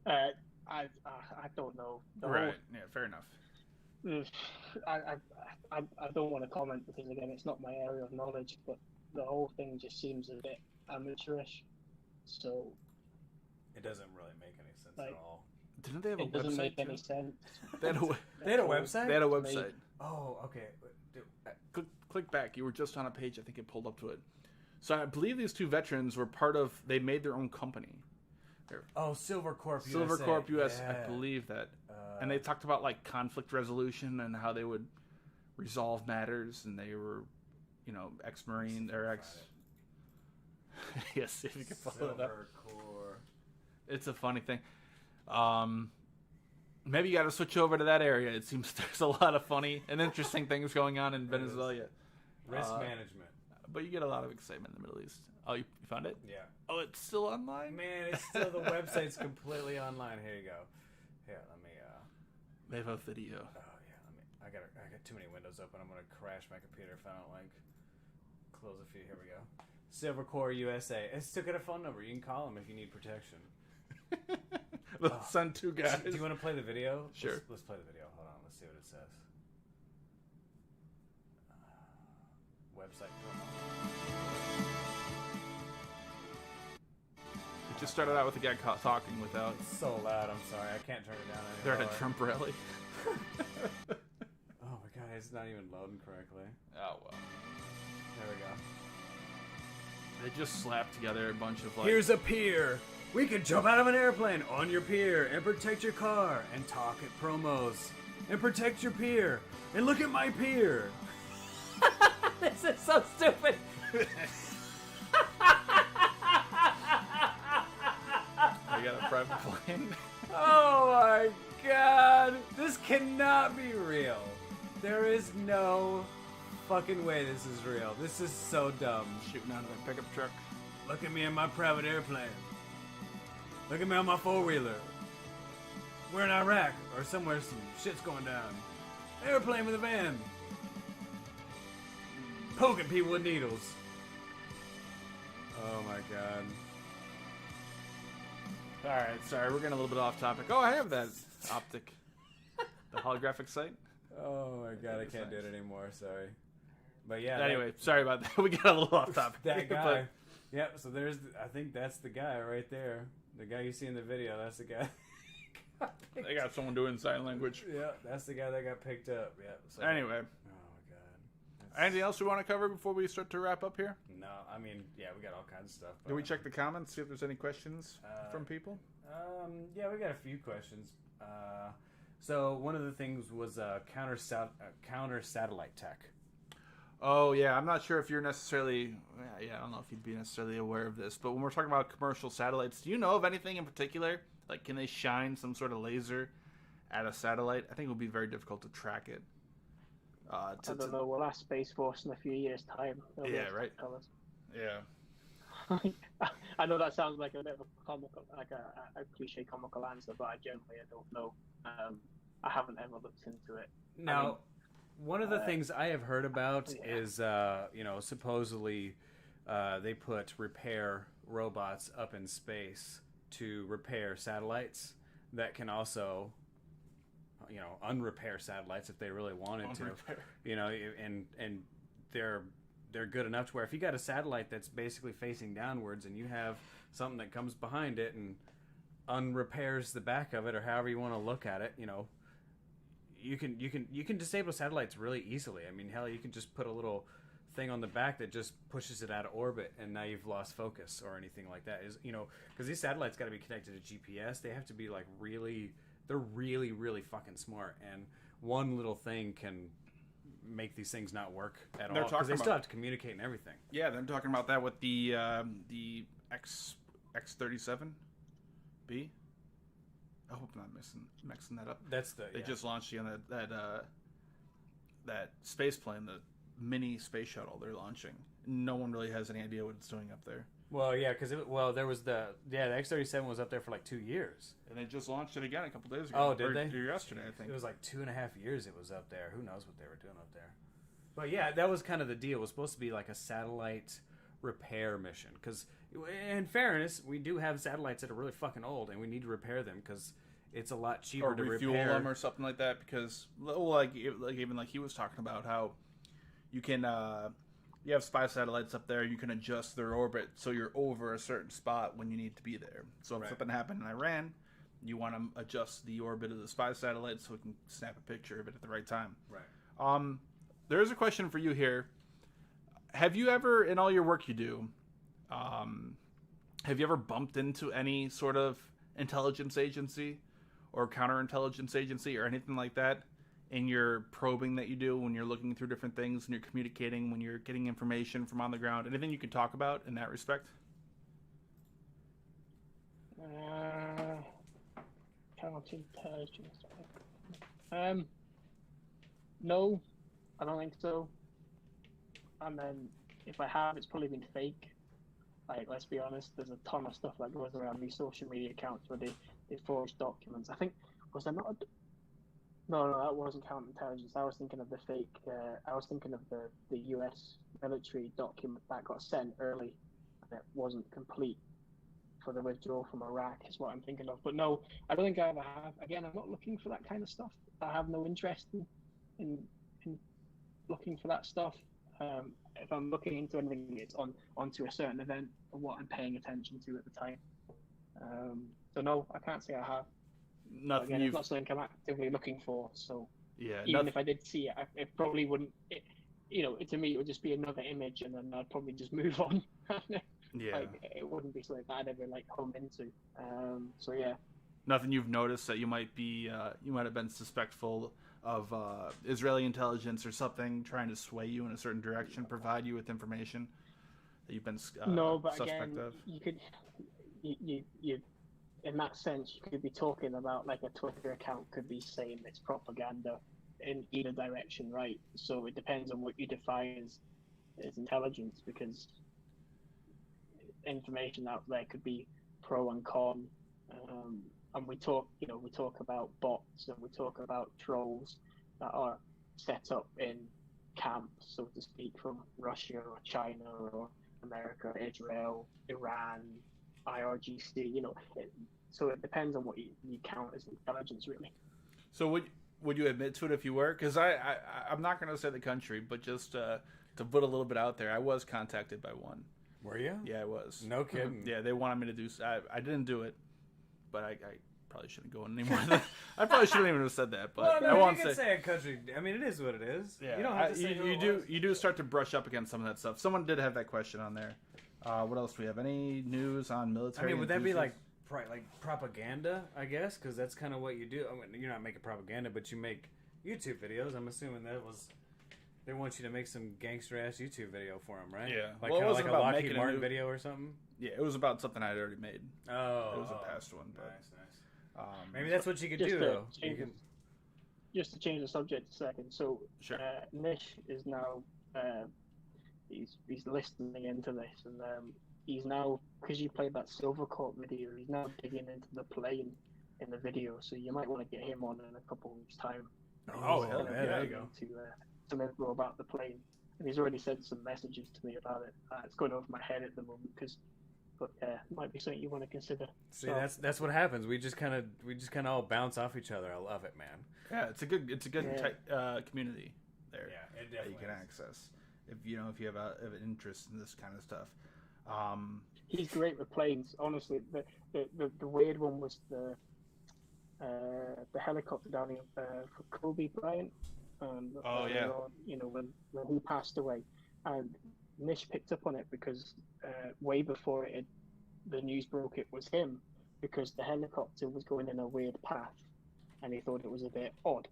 I don't know. Right. Yeah. Fair enough. I don't want to comment because again, it's not my area of knowledge. But the whole thing just seems a bit amateurish. So it doesn't really make any sense at all. Didn't they have a website? It doesn't make any too? sense. They had a website? They had a website. Oh, okay. Click back. You were just on a page. I think it pulled up to it. So I believe these two veterans were part of. They made their own company. Oh, Silver Corp USA. Silver Corp US. Yeah. I believe that. And they talked about like conflict resolution and how they would resolve matters. And they were, ex-Marine or ex. Yes, if you can follow it up. Silver Corp. It's a funny thing. Maybe you got to switch over to that area. It seems there's a lot of funny and interesting things going on in Venezuela. Risk management. But you get a lot of excitement in the Middle East. Oh, you found it? Yeah. Oh, it's still online? Man, it's still the website's completely online. Here you go. Here, let me. They have a video. Oh yeah, I got too many windows open. I'm gonna crash my computer if I don't close a few. Here we go. Silver Corps USA. It's still got a phone number. You can call them if you need protection. They'll send two guys. Do you want to play the video? Sure. Let's play the video. Hold on. Let's see what it says. Website promo. It just started out with a guy talking without. It's so loud. I'm sorry. I can't turn it down anymore. They're at a Trump rally. Oh my god, it's not even loading correctly. Oh well. There we go. They just slapped together a bunch of Here's a pier. We can jump out of an airplane on your pier and protect your car and talk at promos and protect your pier and look at my pier. This is so stupid. I got a private plane. Oh my god. This cannot be real. There is no fucking way this is real. This is so dumb. Shooting out of their pickup truck. Look at me in my private airplane. Look at me on my four-wheeler. We're in Iraq or somewhere some shit's going down. Airplane with a van. Poking people with needles. Oh my god. Alright, sorry, we're getting a little bit off topic. Oh, I have that optic. The holographic sight. Oh my god, I can't do it anymore, sorry. But yeah. Anyway, sorry about that. We got a little off topic. That guy. Yep, so I think that's the guy right there. The guy you see in the video, that's the guy. They got someone doing sign language. Yeah, that's the guy that got picked up. Yeah. So, anyway. Oh my god. Anything else we want to cover before we start to wrap up here? No, I mean, yeah, we got all kinds of stuff. Did we check the comments, see if there's any questions from people? Yeah, we got a few questions. So one of the things was counter satellite tech. Oh, yeah. I'm not sure if you're necessarily... Yeah, I don't know if you'd be necessarily aware of this. But when we're talking about commercial satellites, do you know of anything in particular? Like, can they shine some sort of laser at a satellite? I think it would be very difficult to track it. I don't know. We'll ask Space Force in a few years' time. Yeah, right. Yeah. I know that sounds like a bit of a comical, like a cliche comical answer, but I don't know. I haven't ever looked into it. Now, one of the things I have heard about is, supposedly they put repair robots up in space to repair satellites that can also, unrepair satellites if they really wanted to. And they're good enough to where if you got a satellite that's basically facing downwards and you have something that comes behind it and unrepairs the back of it, or however you want to look at it, you can disable satellites really easily. I mean, hell, you can just put a little thing on the back that just pushes it out of orbit, and now you've lost focus or anything like that. Because these satellites got to be connected to GPS. They have to be like they're really, really fucking smart, and one little thing can make these things not work at all, because they still have to communicate and everything. Yeah, they're talking about that with the X-37B. I hope I'm not mixing that up. They just launched that space plane, the mini space shuttle they're launching. No one really has any idea what it's doing up there. Well, yeah, because there was the X-37 was up there for like 2 years, and they just launched it again a couple days ago. Oh, did they? Yesterday, I think it was like 2.5 years. It was up there. Who knows what they were doing up there? But yeah, that was kind of the deal. It was supposed to be like a satellite repair mission. Because, in fairness, we do have satellites that are really fucking old, and we need to repair them because it's a lot cheaper to refuel repair them or something like that. Because, even like he was talking about how you can. You have spy satellites up there. You can adjust their orbit so you're over a certain spot when you need to be there. So if something happened in Iran, you want to adjust the orbit of the spy satellite so we can snap a picture of it at the right time. Right. There is a question for you here. Have you ever, in all your work you do, have you ever bumped into any sort of intelligence agency or counterintelligence agency or anything like that in your probing that you do when you're looking through different things and you're communicating, when you're getting information from on the ground? Anything you can talk about in that respect? Counterintelligence. No, I don't think so. And then if I have, it's probably been fake. Like, let's be honest, there's a ton of stuff that goes around these social media accounts where they forge documents. I think, was there not No, that wasn't counterintelligence. I was thinking of the fake. I was thinking of the U.S. military document that got sent early, and it wasn't complete for the withdrawal from Iraq. Is what I'm thinking of. But no, I don't think I ever have. Again, I'm not looking for that kind of stuff. I have no interest in looking for that stuff. If I'm looking into anything, it's onto a certain event or what I'm paying attention to at the time. So no, I can't say I have. Nothing. Again, it's not something I'm actively looking for. So yeah, even if I did see it, it probably wouldn't. To me, it would just be another image, and then I'd probably just move on. Yeah, like, it wouldn't be something that I'd ever home into. So yeah. Nothing you've noticed that you might have been suspectful of Israeli intelligence or something trying to sway you in a certain direction, provide you with information that you've been no, but suspect again, of? You could, you in that sense, you could be talking about like a Twitter account could be saying it's propaganda in either direction, right? So it depends on what you define as intelligence, because information out there could be pro and con. And we talk about bots, and we talk about trolls that are set up in camps, so to speak, from Russia or China or America, Israel, Iran, IRGC. So it depends on what you count as intelligence, really. So would you admit to it if you were? Because I'm not going to say the country, but just to put a little bit out there, I was contacted by one. Were you? Yeah, I was. No kidding. Yeah, they wanted me to do. I didn't do it, but I probably shouldn't go in anymore. I probably shouldn't even have said that. But well, I won't you can say a country. I mean, it is what it is. Yeah, you don't have to say who it was. You do start to brush up against some of that stuff. Someone did have that question on there. What else do we have? Any news on military? I mean, would that be like propaganda? I guess, because that's kind of what you do. I mean, you're not making propaganda, but you make YouTube videos. I'm assuming they want you to make some gangster ass YouTube video for them, right? Yeah, like kind of like a Lockheed Martin video or something. Yeah, it was about something I'd already made. Oh, it was a past one. But, nice. Maybe that's what you could do, though. Just to change the subject a second. So, sure. Nish is now he's listening into this, and he's now, because you played that Silvercourt video, he's now digging into the plane in the video. So you might want to get him on in a couple of weeks' time. Oh, hell yeah, there you go. To some info about the plane, and he's already sent some messages to me about it. It's going over my head at the moment, but it might be something you want to consider. See, that's what happens. We just kind of all bounce off each other. I love it, man. Yeah, it's a good tight, community there. Yeah, it definitely that you can access if you have an interest in this kind of stuff. He's great with planes. Honestly, the weird one was the helicopter down for Kobe Bryant. When he passed away, and Nish picked up on it because way before the news broke, it was him, because the helicopter was going in a weird path, and he thought it was a bit odd.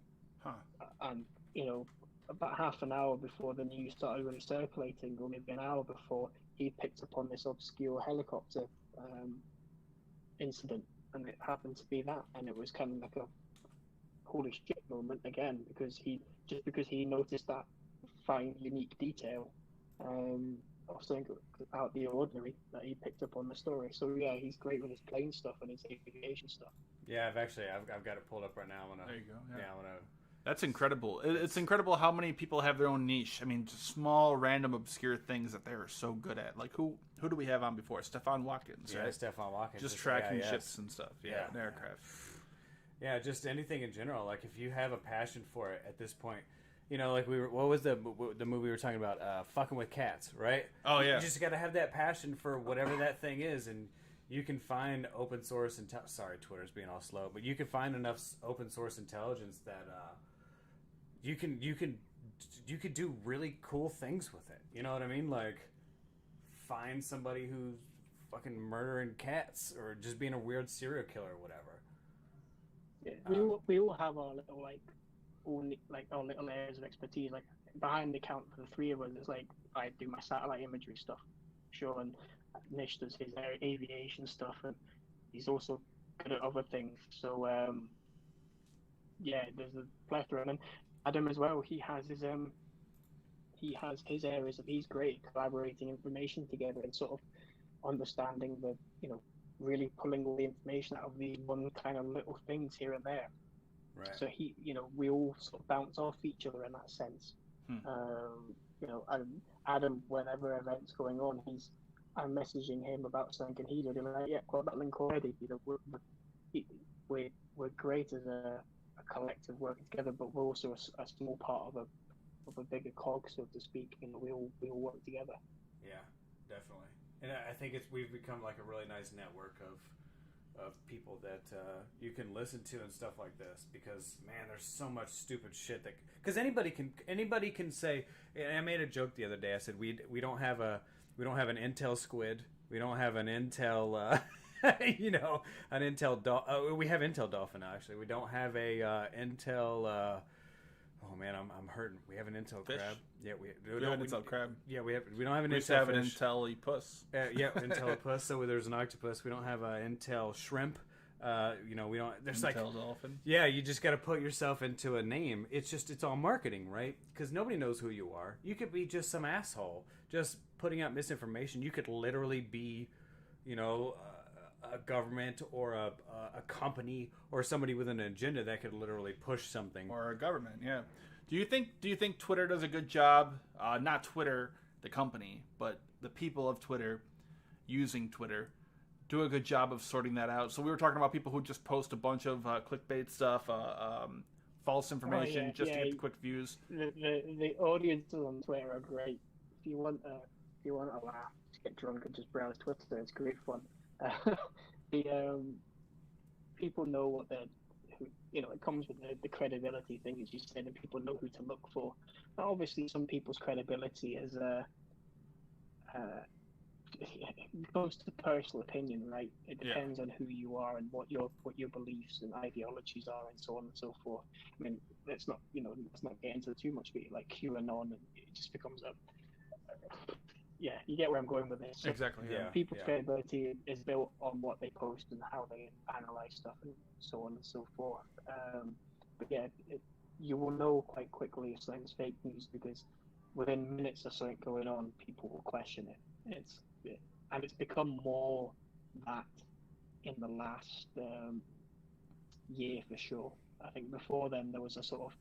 And about half an hour before the news started really circulating, or maybe an hour before, he picked up on this obscure helicopter incident, and it happened to be that, and it was kind of like a holy shit moment again, because he noticed that fine, unique detail of something out of the ordinary, that he picked up on the story. So yeah, he's great with his plane stuff and his aviation stuff. Yeah, I've got it pulled up right now. There you go. Yeah, That's incredible. It's incredible how many people have their own niche. I mean, just small, random, obscure things that they're so good at. Like who do we have on before? Stefan Watkins, right? Yeah, Stefan Watkins. Just tracking ships and stuff. Yeah, and aircraft. Yeah, just anything in general. Like if you have a passion for it at this point, like what was the movie we were talking about? Fucking with Cats, right? Oh yeah. You just got to have that passion for whatever that thing is, and you can find open source sorry, Twitter's being all slow, but you can find enough open source intelligence that you could do really cool things with it. You know what I mean? Like find somebody who's fucking murdering cats or just being a weird serial killer or whatever. Yeah, we all have our little our little areas of expertise. Like behind the count for the three of us, it's like I do my satellite imagery stuff, sure, and Nish does his aviation stuff, and he's also good at other things. So there's a plethora, and then Adam as well. He has his areas of he's great at collaborating information together and sort of understanding really pulling all the information out of these one kind of little things here and there. Right. So we all sort of bounce off each other in that sense. Adam, whenever event's going on, I'm messaging him about something, and he's like, yeah, got that link already. We're great as a collective working together, but we're also a small part of a bigger cog, so to speak. We all work together. Yeah, definitely. And I think we've become like a really nice network of people that you can listen to and stuff like this, because man, there's so much stupid shit because anybody can say. And I made a joke the other day. I said we don't have an Intel squid. We don't have an Intel an Intel dolphin. We have Intel dolphin now, actually. We don't have a Intel. Oh man, I'm hurting. We have an Intel fish? Crab. Yeah, we have an Intel crab. Yeah, we don't have an we Intel have fish. an Intel puss. Yeah, Intel puss. So there's an octopus. We don't have an Intel shrimp. We don't. There's Intel dolphin. Yeah, you just got to put yourself into a name. It's all marketing, right? Because nobody knows who you are. You could be just some asshole, just putting out misinformation. You could literally be, a government or a company or somebody with an agenda that could literally push something. Or a government, yeah. Do you think Twitter does a good job? Not Twitter, the company, but the people of Twitter using Twitter do a good job of sorting that out. So we were talking about people who just post a bunch of clickbait stuff, false information, to get the quick views. The audiences on Twitter are great. If you want a laugh, just get drunk and just browse Twitter. It's great fun. People know what it comes with the credibility thing, as you said, and people know who to look for. Now, obviously, some people's credibility is it goes to personal opinion, right? It depends on who you are and what your beliefs and ideologies are, and so on and so forth. I mean, let's not get into too much, but like QAnon, and it just becomes yeah, you get where I'm going with this. So exactly. Yeah. People's credibility is built on what they post and how they analyze stuff and so on and so forth. But yeah, you will know quite quickly if something's fake news, because within minutes of something going on, people will question it. It's become more that in the last year for sure. I think before then there was a sort of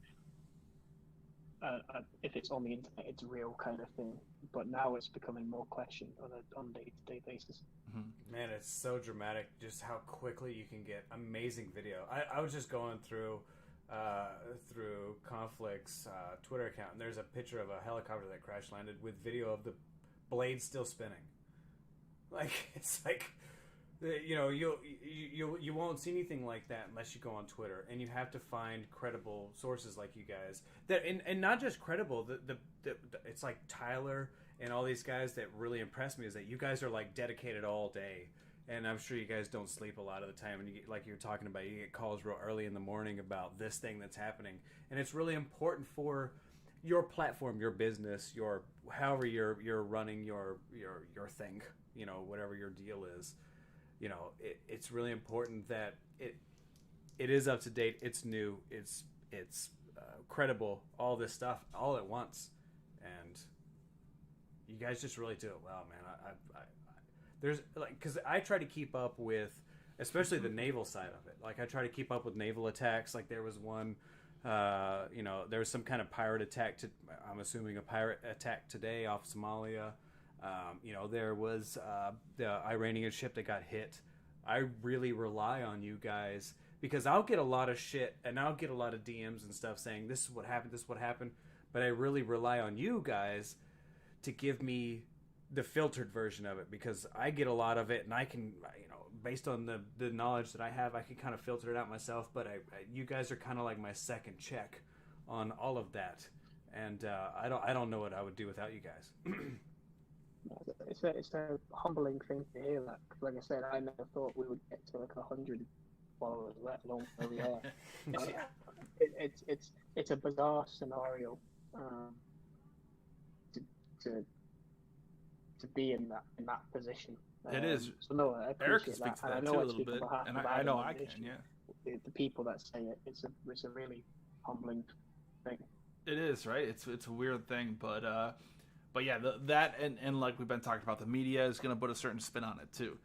if it's on the internet, it's real kind of thing. But now it's becoming more questioned on a day-to-day basis. Mm-hmm. Man, it's so dramatic just how quickly you can get amazing video. I was just going through Conflict's Twitter account, and there's a picture of a helicopter that crash landed with video of the blade still spinning. Like it's like, you won't see anything like that unless you go on Twitter, and you have to find credible sources like you guys that, and not just credible. The it's like Tyler and all these guys that really impress me is that you guys are like dedicated all day. And I'm sure you guys don't sleep a lot of the time. And you get, like you're talking about, you get calls real early in the morning about this thing that's happening. And it's really important for your platform, your business, your however you're running your thing, whatever your deal is. It's really important that it is up to date. It's new. It's credible. All this stuff all at once. And you guys just really do it well, man. I there's like, because I try to keep up with, especially the naval side of it. Like I try to keep up with naval attacks. Like there was one, there was some kind of pirate attack. I'm assuming a pirate attack today off Somalia. There was the Iranian ship that got hit. I really rely on you guys because I'll get a lot of shit and I'll get a lot of DMs and stuff saying this is what happened, this is what happened. But I really rely on you guys to give me the filtered version of it because I get a lot of it and I can, based on the knowledge that I have, I can kind of filter it out myself. But you guys are kind of like my second check on all of that, and I don't know what I would do without you guys. It's a humbling thing to hear that. 'Cause like I said, I never thought we would get to like 100 followers, let alone where we are. It's a bizarre scenario to be in that position. It is. So no, I appreciate Eric can speak to that too a little bit, and I know I can. Yeah. The people that say it, it's a really humbling thing. It is, right? It's a weird thing, but yeah, that and like we've been talking about, the media is going to put a certain spin on it too.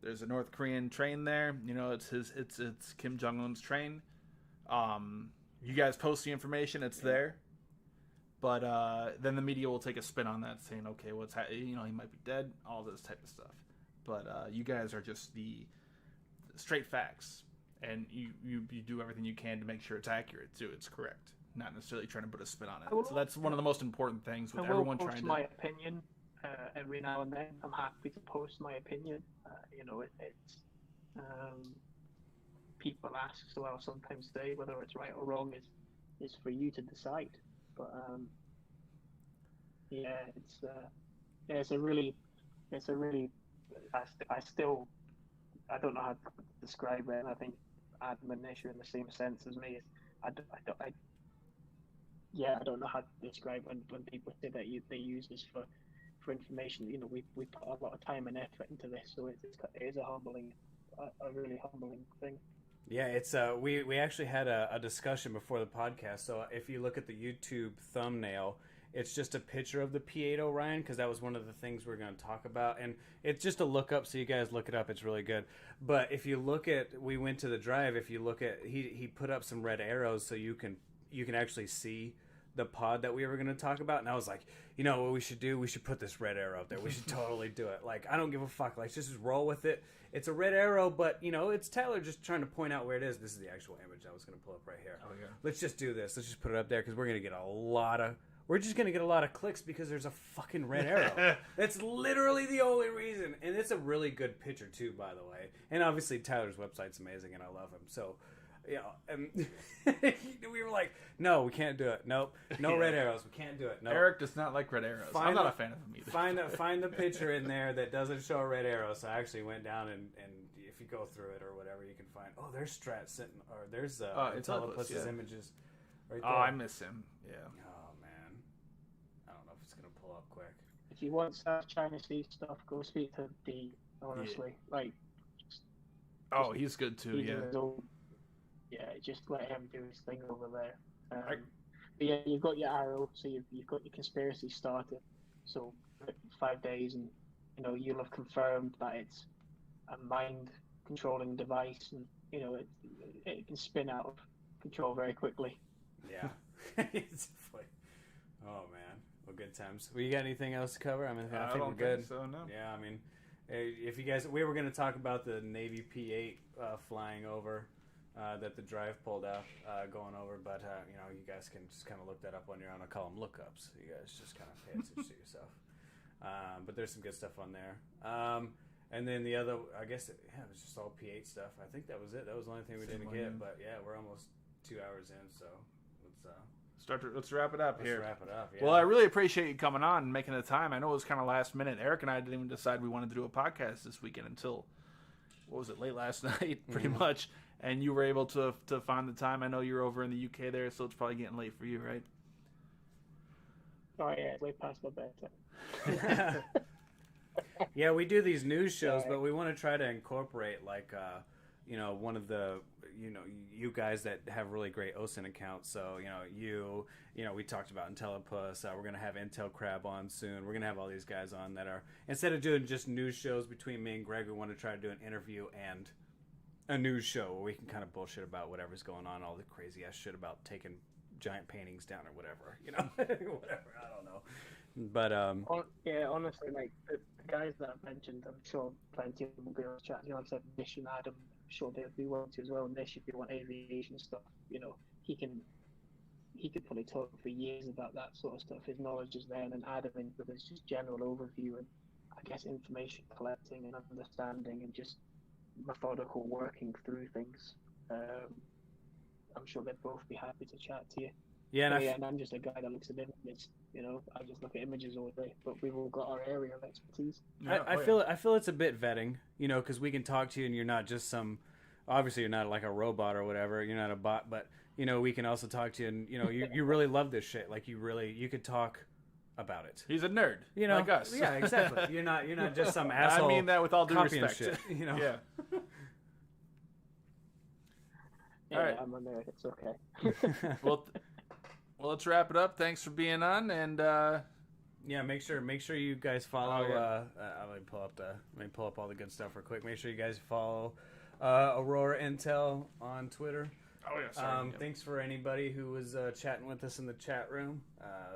There's a North Korean train there. It's Kim Jong Un's train. You guys post the information, it's there. But then the media will take a spin on that, saying, "Okay, he might be dead," all this type of stuff. But you guys are just the straight facts, and you do everything you can to make sure it's accurate too. It's correct, not necessarily trying to put a spin on it. So that's one of the most important things with everyone trying to. My opinion every now and then. I'm happy to post my opinion. It's people ask, so I'll sometimes say whether it's right or wrong is for you to decide. But it's a really I don't know how to describe it. And I think admonition in the same sense as me is I don't know how to describe when people say that they use this for information. We put a lot of time and effort into this, so it is a really humbling thing. Yeah, it's we actually had a discussion before the podcast. So if you look at the YouTube thumbnail, it's just a picture of the P8 Orion because that was one of the things we're going to talk about, and it's just a look up. So you guys look it up; it's really good. But if you look at, we went to the drive. If you look at, he put up some red arrows so you can actually see the pod that we were going to talk about, and I was like, what we should do? We should put this red arrow up there. We should totally do it. Like, I don't give a fuck. Like, just roll with it. It's a red arrow, but it's Tyler just trying to point out where it is. This is the actual image I was going to pull up right here. Oh yeah. Let's just do this. Let's just put it up there because we're just going to get a lot of clicks because there's a fucking red arrow. That's literally the only reason, and it's a really good picture too, by the way. And obviously Tyler's website's amazing, and I love him. So. We were like, no, we can't do it. Nope, no red arrows. We can't do it. No. Eric does not like red arrows. I'm not a fan of them either. Find the picture in there that doesn't show a red arrow. So I actually went down and if you go through it or whatever, you can find. Oh, there's Strat sitting, or there's Intellipuss's images right there. Oh, I miss him. Yeah. Oh man, I don't know if it's gonna pull up quick. If you want South China Sea stuff, go speak to D. Honestly, he's good too. Yeah, just let him do his thing over there. But yeah, you've got your arrow, so you've got your conspiracy started. So 5 days, and you'll have confirmed that it's a mind-controlling device, and it can spin out of control very quickly. Yeah, it's funny. Oh man, well, good times. Well, you got anything else to cover? I mean, I think we're good. So no. Yeah, I mean, if you guys, we were going to talk about the Navy P8 flying over. That the drive pulled out going over, but you guys can just kind of look that up on your own. I call them lookups. You guys just kind of pay attention to yourself. But there's some good stuff on there. And then the other, I guess, it was just all P8 stuff. I think that was it. That was the only thing we didn't get. But yeah, we're almost 2 hours in, so let's wrap it up here. Let's wrap it up. Yeah. Well, I really appreciate you coming on and making the time. I know it was kind of last minute. Eric and I didn't even decide we wanted to do a podcast this weekend until, what was it, late last night, pretty much. And you were able to find the time. I know you're over in the UK there, so it's probably getting late for you, right? Oh yeah, way past my bedtime. Yeah, we do these news shows, but we want to try to incorporate one of the you guys that have really great OSINT accounts. So we talked about Intellipus. We're gonna have Intel Crab on soon. We're gonna have all these guys on that are, instead of doing just news shows between me and Greg, we want to try to do an interview and a news show where we can kind of bullshit about whatever's going on, all the crazy ass shit about taking giant paintings down or whatever, whatever. I don't know. But yeah, honestly, like the guys that I've mentioned, I'm sure plenty of them will be on chat. Like I said, Nish and Adam, I'm sure they'll be willing to as well. Nish, if you want aviation stuff, he could probably talk for years about that sort of stuff. His knowledge is there, and then Adam in with his just general overview and I guess information collecting and understanding and just methodical working through things. I'm sure they'd both be happy to chat to you. Yeah, and I'm just a guy that looks at images. I just look at images all day. But we've all got our area of expertise. I feel it's a bit vetting, because we can talk to you, and you're not just obviously you're not like a robot or whatever. You're not a bot, but we can also talk to you, and you really love this shit. Like you could talk about it. He's a nerd, like us. Yeah, exactly. You're not just some asshole. I mean that with all due respect. Shit, Yeah. Yeah, all right. I'm a nerd. It's okay. Well, let's wrap it up. Thanks for being on, and yeah, make sure you guys follow. Let me pull up all the good stuff real quick. Make sure you guys follow Aurora Intel on Twitter. Oh yeah, sorry. Thanks for anybody who was chatting with us in the chat room.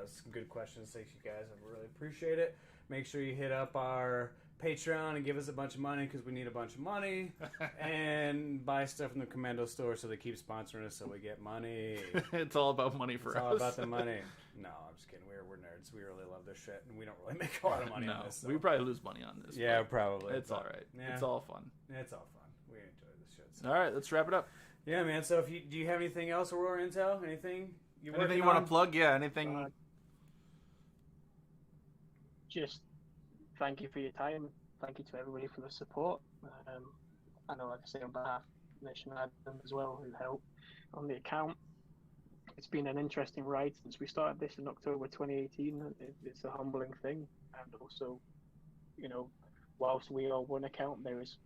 Some good questions. Thanks, you guys. I really appreciate it. Make sure you hit up our Patreon and give us a bunch of money because we need a bunch of money, and buy stuff from the Commando store so they keep sponsoring us so we get money. It's all about money for us. It's all about the money. No, I'm just kidding. We're nerds. We really love this shit, and we don't really make a lot of money on this. So. We probably lose money on this. Yeah, probably. It's all right. Yeah. It's all fun. It's all fun. We enjoy this shit. So. All right, let's wrap it up. Yeah, man. So, do you have anything else, Aurora Intel? Anything you want to plug? Yeah, anything? Just thank you for your time. Thank you to everybody for the support. I know, like I say, on behalf of Nish and Adam as well, who helped on the account. It's been an interesting ride since we started this in October 2018. It's a humbling thing, and also, whilst we are one account, there is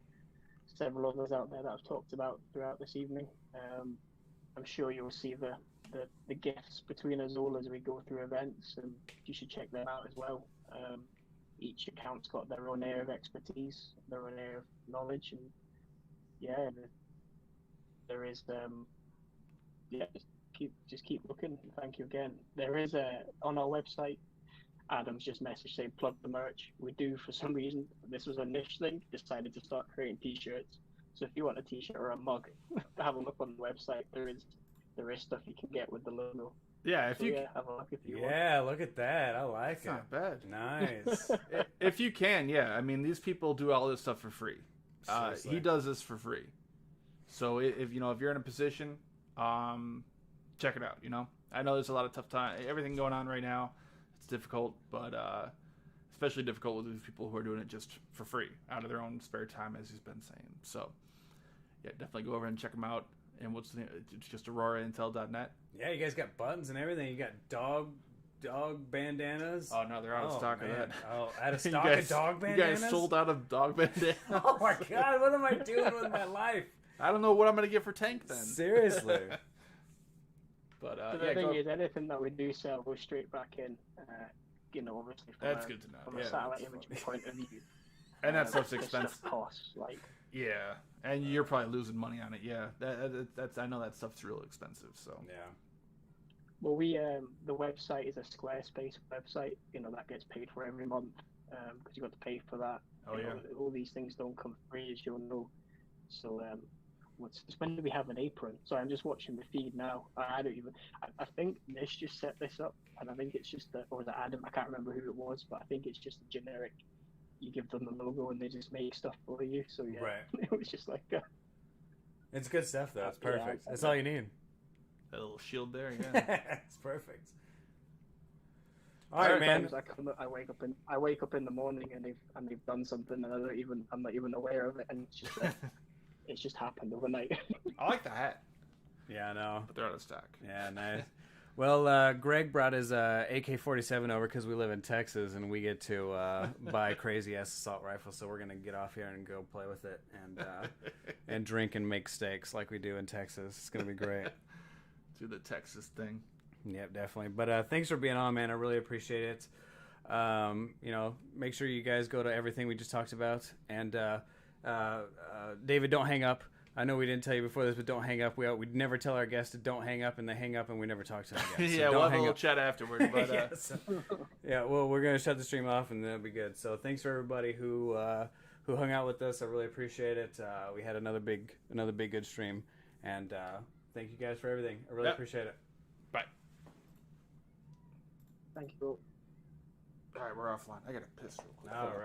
several others out there that I've talked about throughout this evening. I'm sure you'll see the gifts between us all as we go through events, and you should check them out as well. Each account's got their own area of expertise, their own area of knowledge, and yeah, there is just keep looking. Thank you again. There is on our website, Adam's just messaged saying plug the merch. We do, for some reason, this was a niche thing, decided to start creating t-shirts. So if you want a t-shirt or a mug, have a look on the website. There is stuff you can get with the logo. Yeah, have a look if you want. Yeah, look at that. I like it. Not bad. Nice. If you can, yeah. I mean, these people do all this stuff for free. He does this for free. So if you're in a position, check it out. I know there's a lot of tough time. Everything going on right now, it's difficult, but especially difficult with these people who are doing it just for free out of their own spare time, as he's been saying. So yeah, definitely go over and check them out. And what's the name? It's just AuroraIntel.net. Yeah, you guys got buttons and everything. You got dog bandanas. Oh no, they're out of stock of that. Oh, out of stock of dog bandanas. You guys sold out of dog bandanas. Oh my god, what am I doing with my life? I don't know what I'm gonna get for Tank then. Seriously. But the thing is, anything that we do sell goes straight back in. Obviously from a satellite image point of view. And that stuff's expensive. Stuff costs Yeah, and you're probably losing money on it. Yeah, that's I know that stuff's real expensive. So yeah. Well, the website is a Squarespace website. That gets paid for every month because you got to pay for that. All these things don't come free, as you'll know. So when do we have an apron? Sorry, I'm just watching the feed now. I think Nish just set this up, and I think it's just or was it Adam? I can't remember who it was, but I think it's just a generic you give them the logo and they just make stuff for you. So yeah, Right. it was just like It's good stuff though. It's Yeah, perfect. That's all you need. That little shield there, yeah. It's perfect. All right, man. sometimes I wake up in the morning and they've done something and I'm not even aware of it, and it's just it's just happened overnight. I like the hat, Yeah, I know. but they're out of stock. Yeah, nice. Well, Greg brought his AK-47 over because we live in Texas and we get to buy crazy-ass assault rifles, so we're going to get off here and go play with it and drink and make steaks like we do in Texas. It's going to be great. Do the Texas thing. Yep, definitely. But thanks for being on, man. I really appreciate it. Make sure you guys go to everything we just talked about. And David, don't hang up. I know we didn't tell you before this, but don't hang up. We'd never tell our guests to don't hang up, and they hang up, and we never talk to them again. So Yeah, we'll have a little chat afterward. But well, we're gonna shut the stream off, and that'll be good. So thanks for everybody who hung out with us. I really appreciate it. We had another big good stream, and thank you guys for everything. I really appreciate it. Bye. Thank you. All right, we're offline. I gotta piss real quick. All right.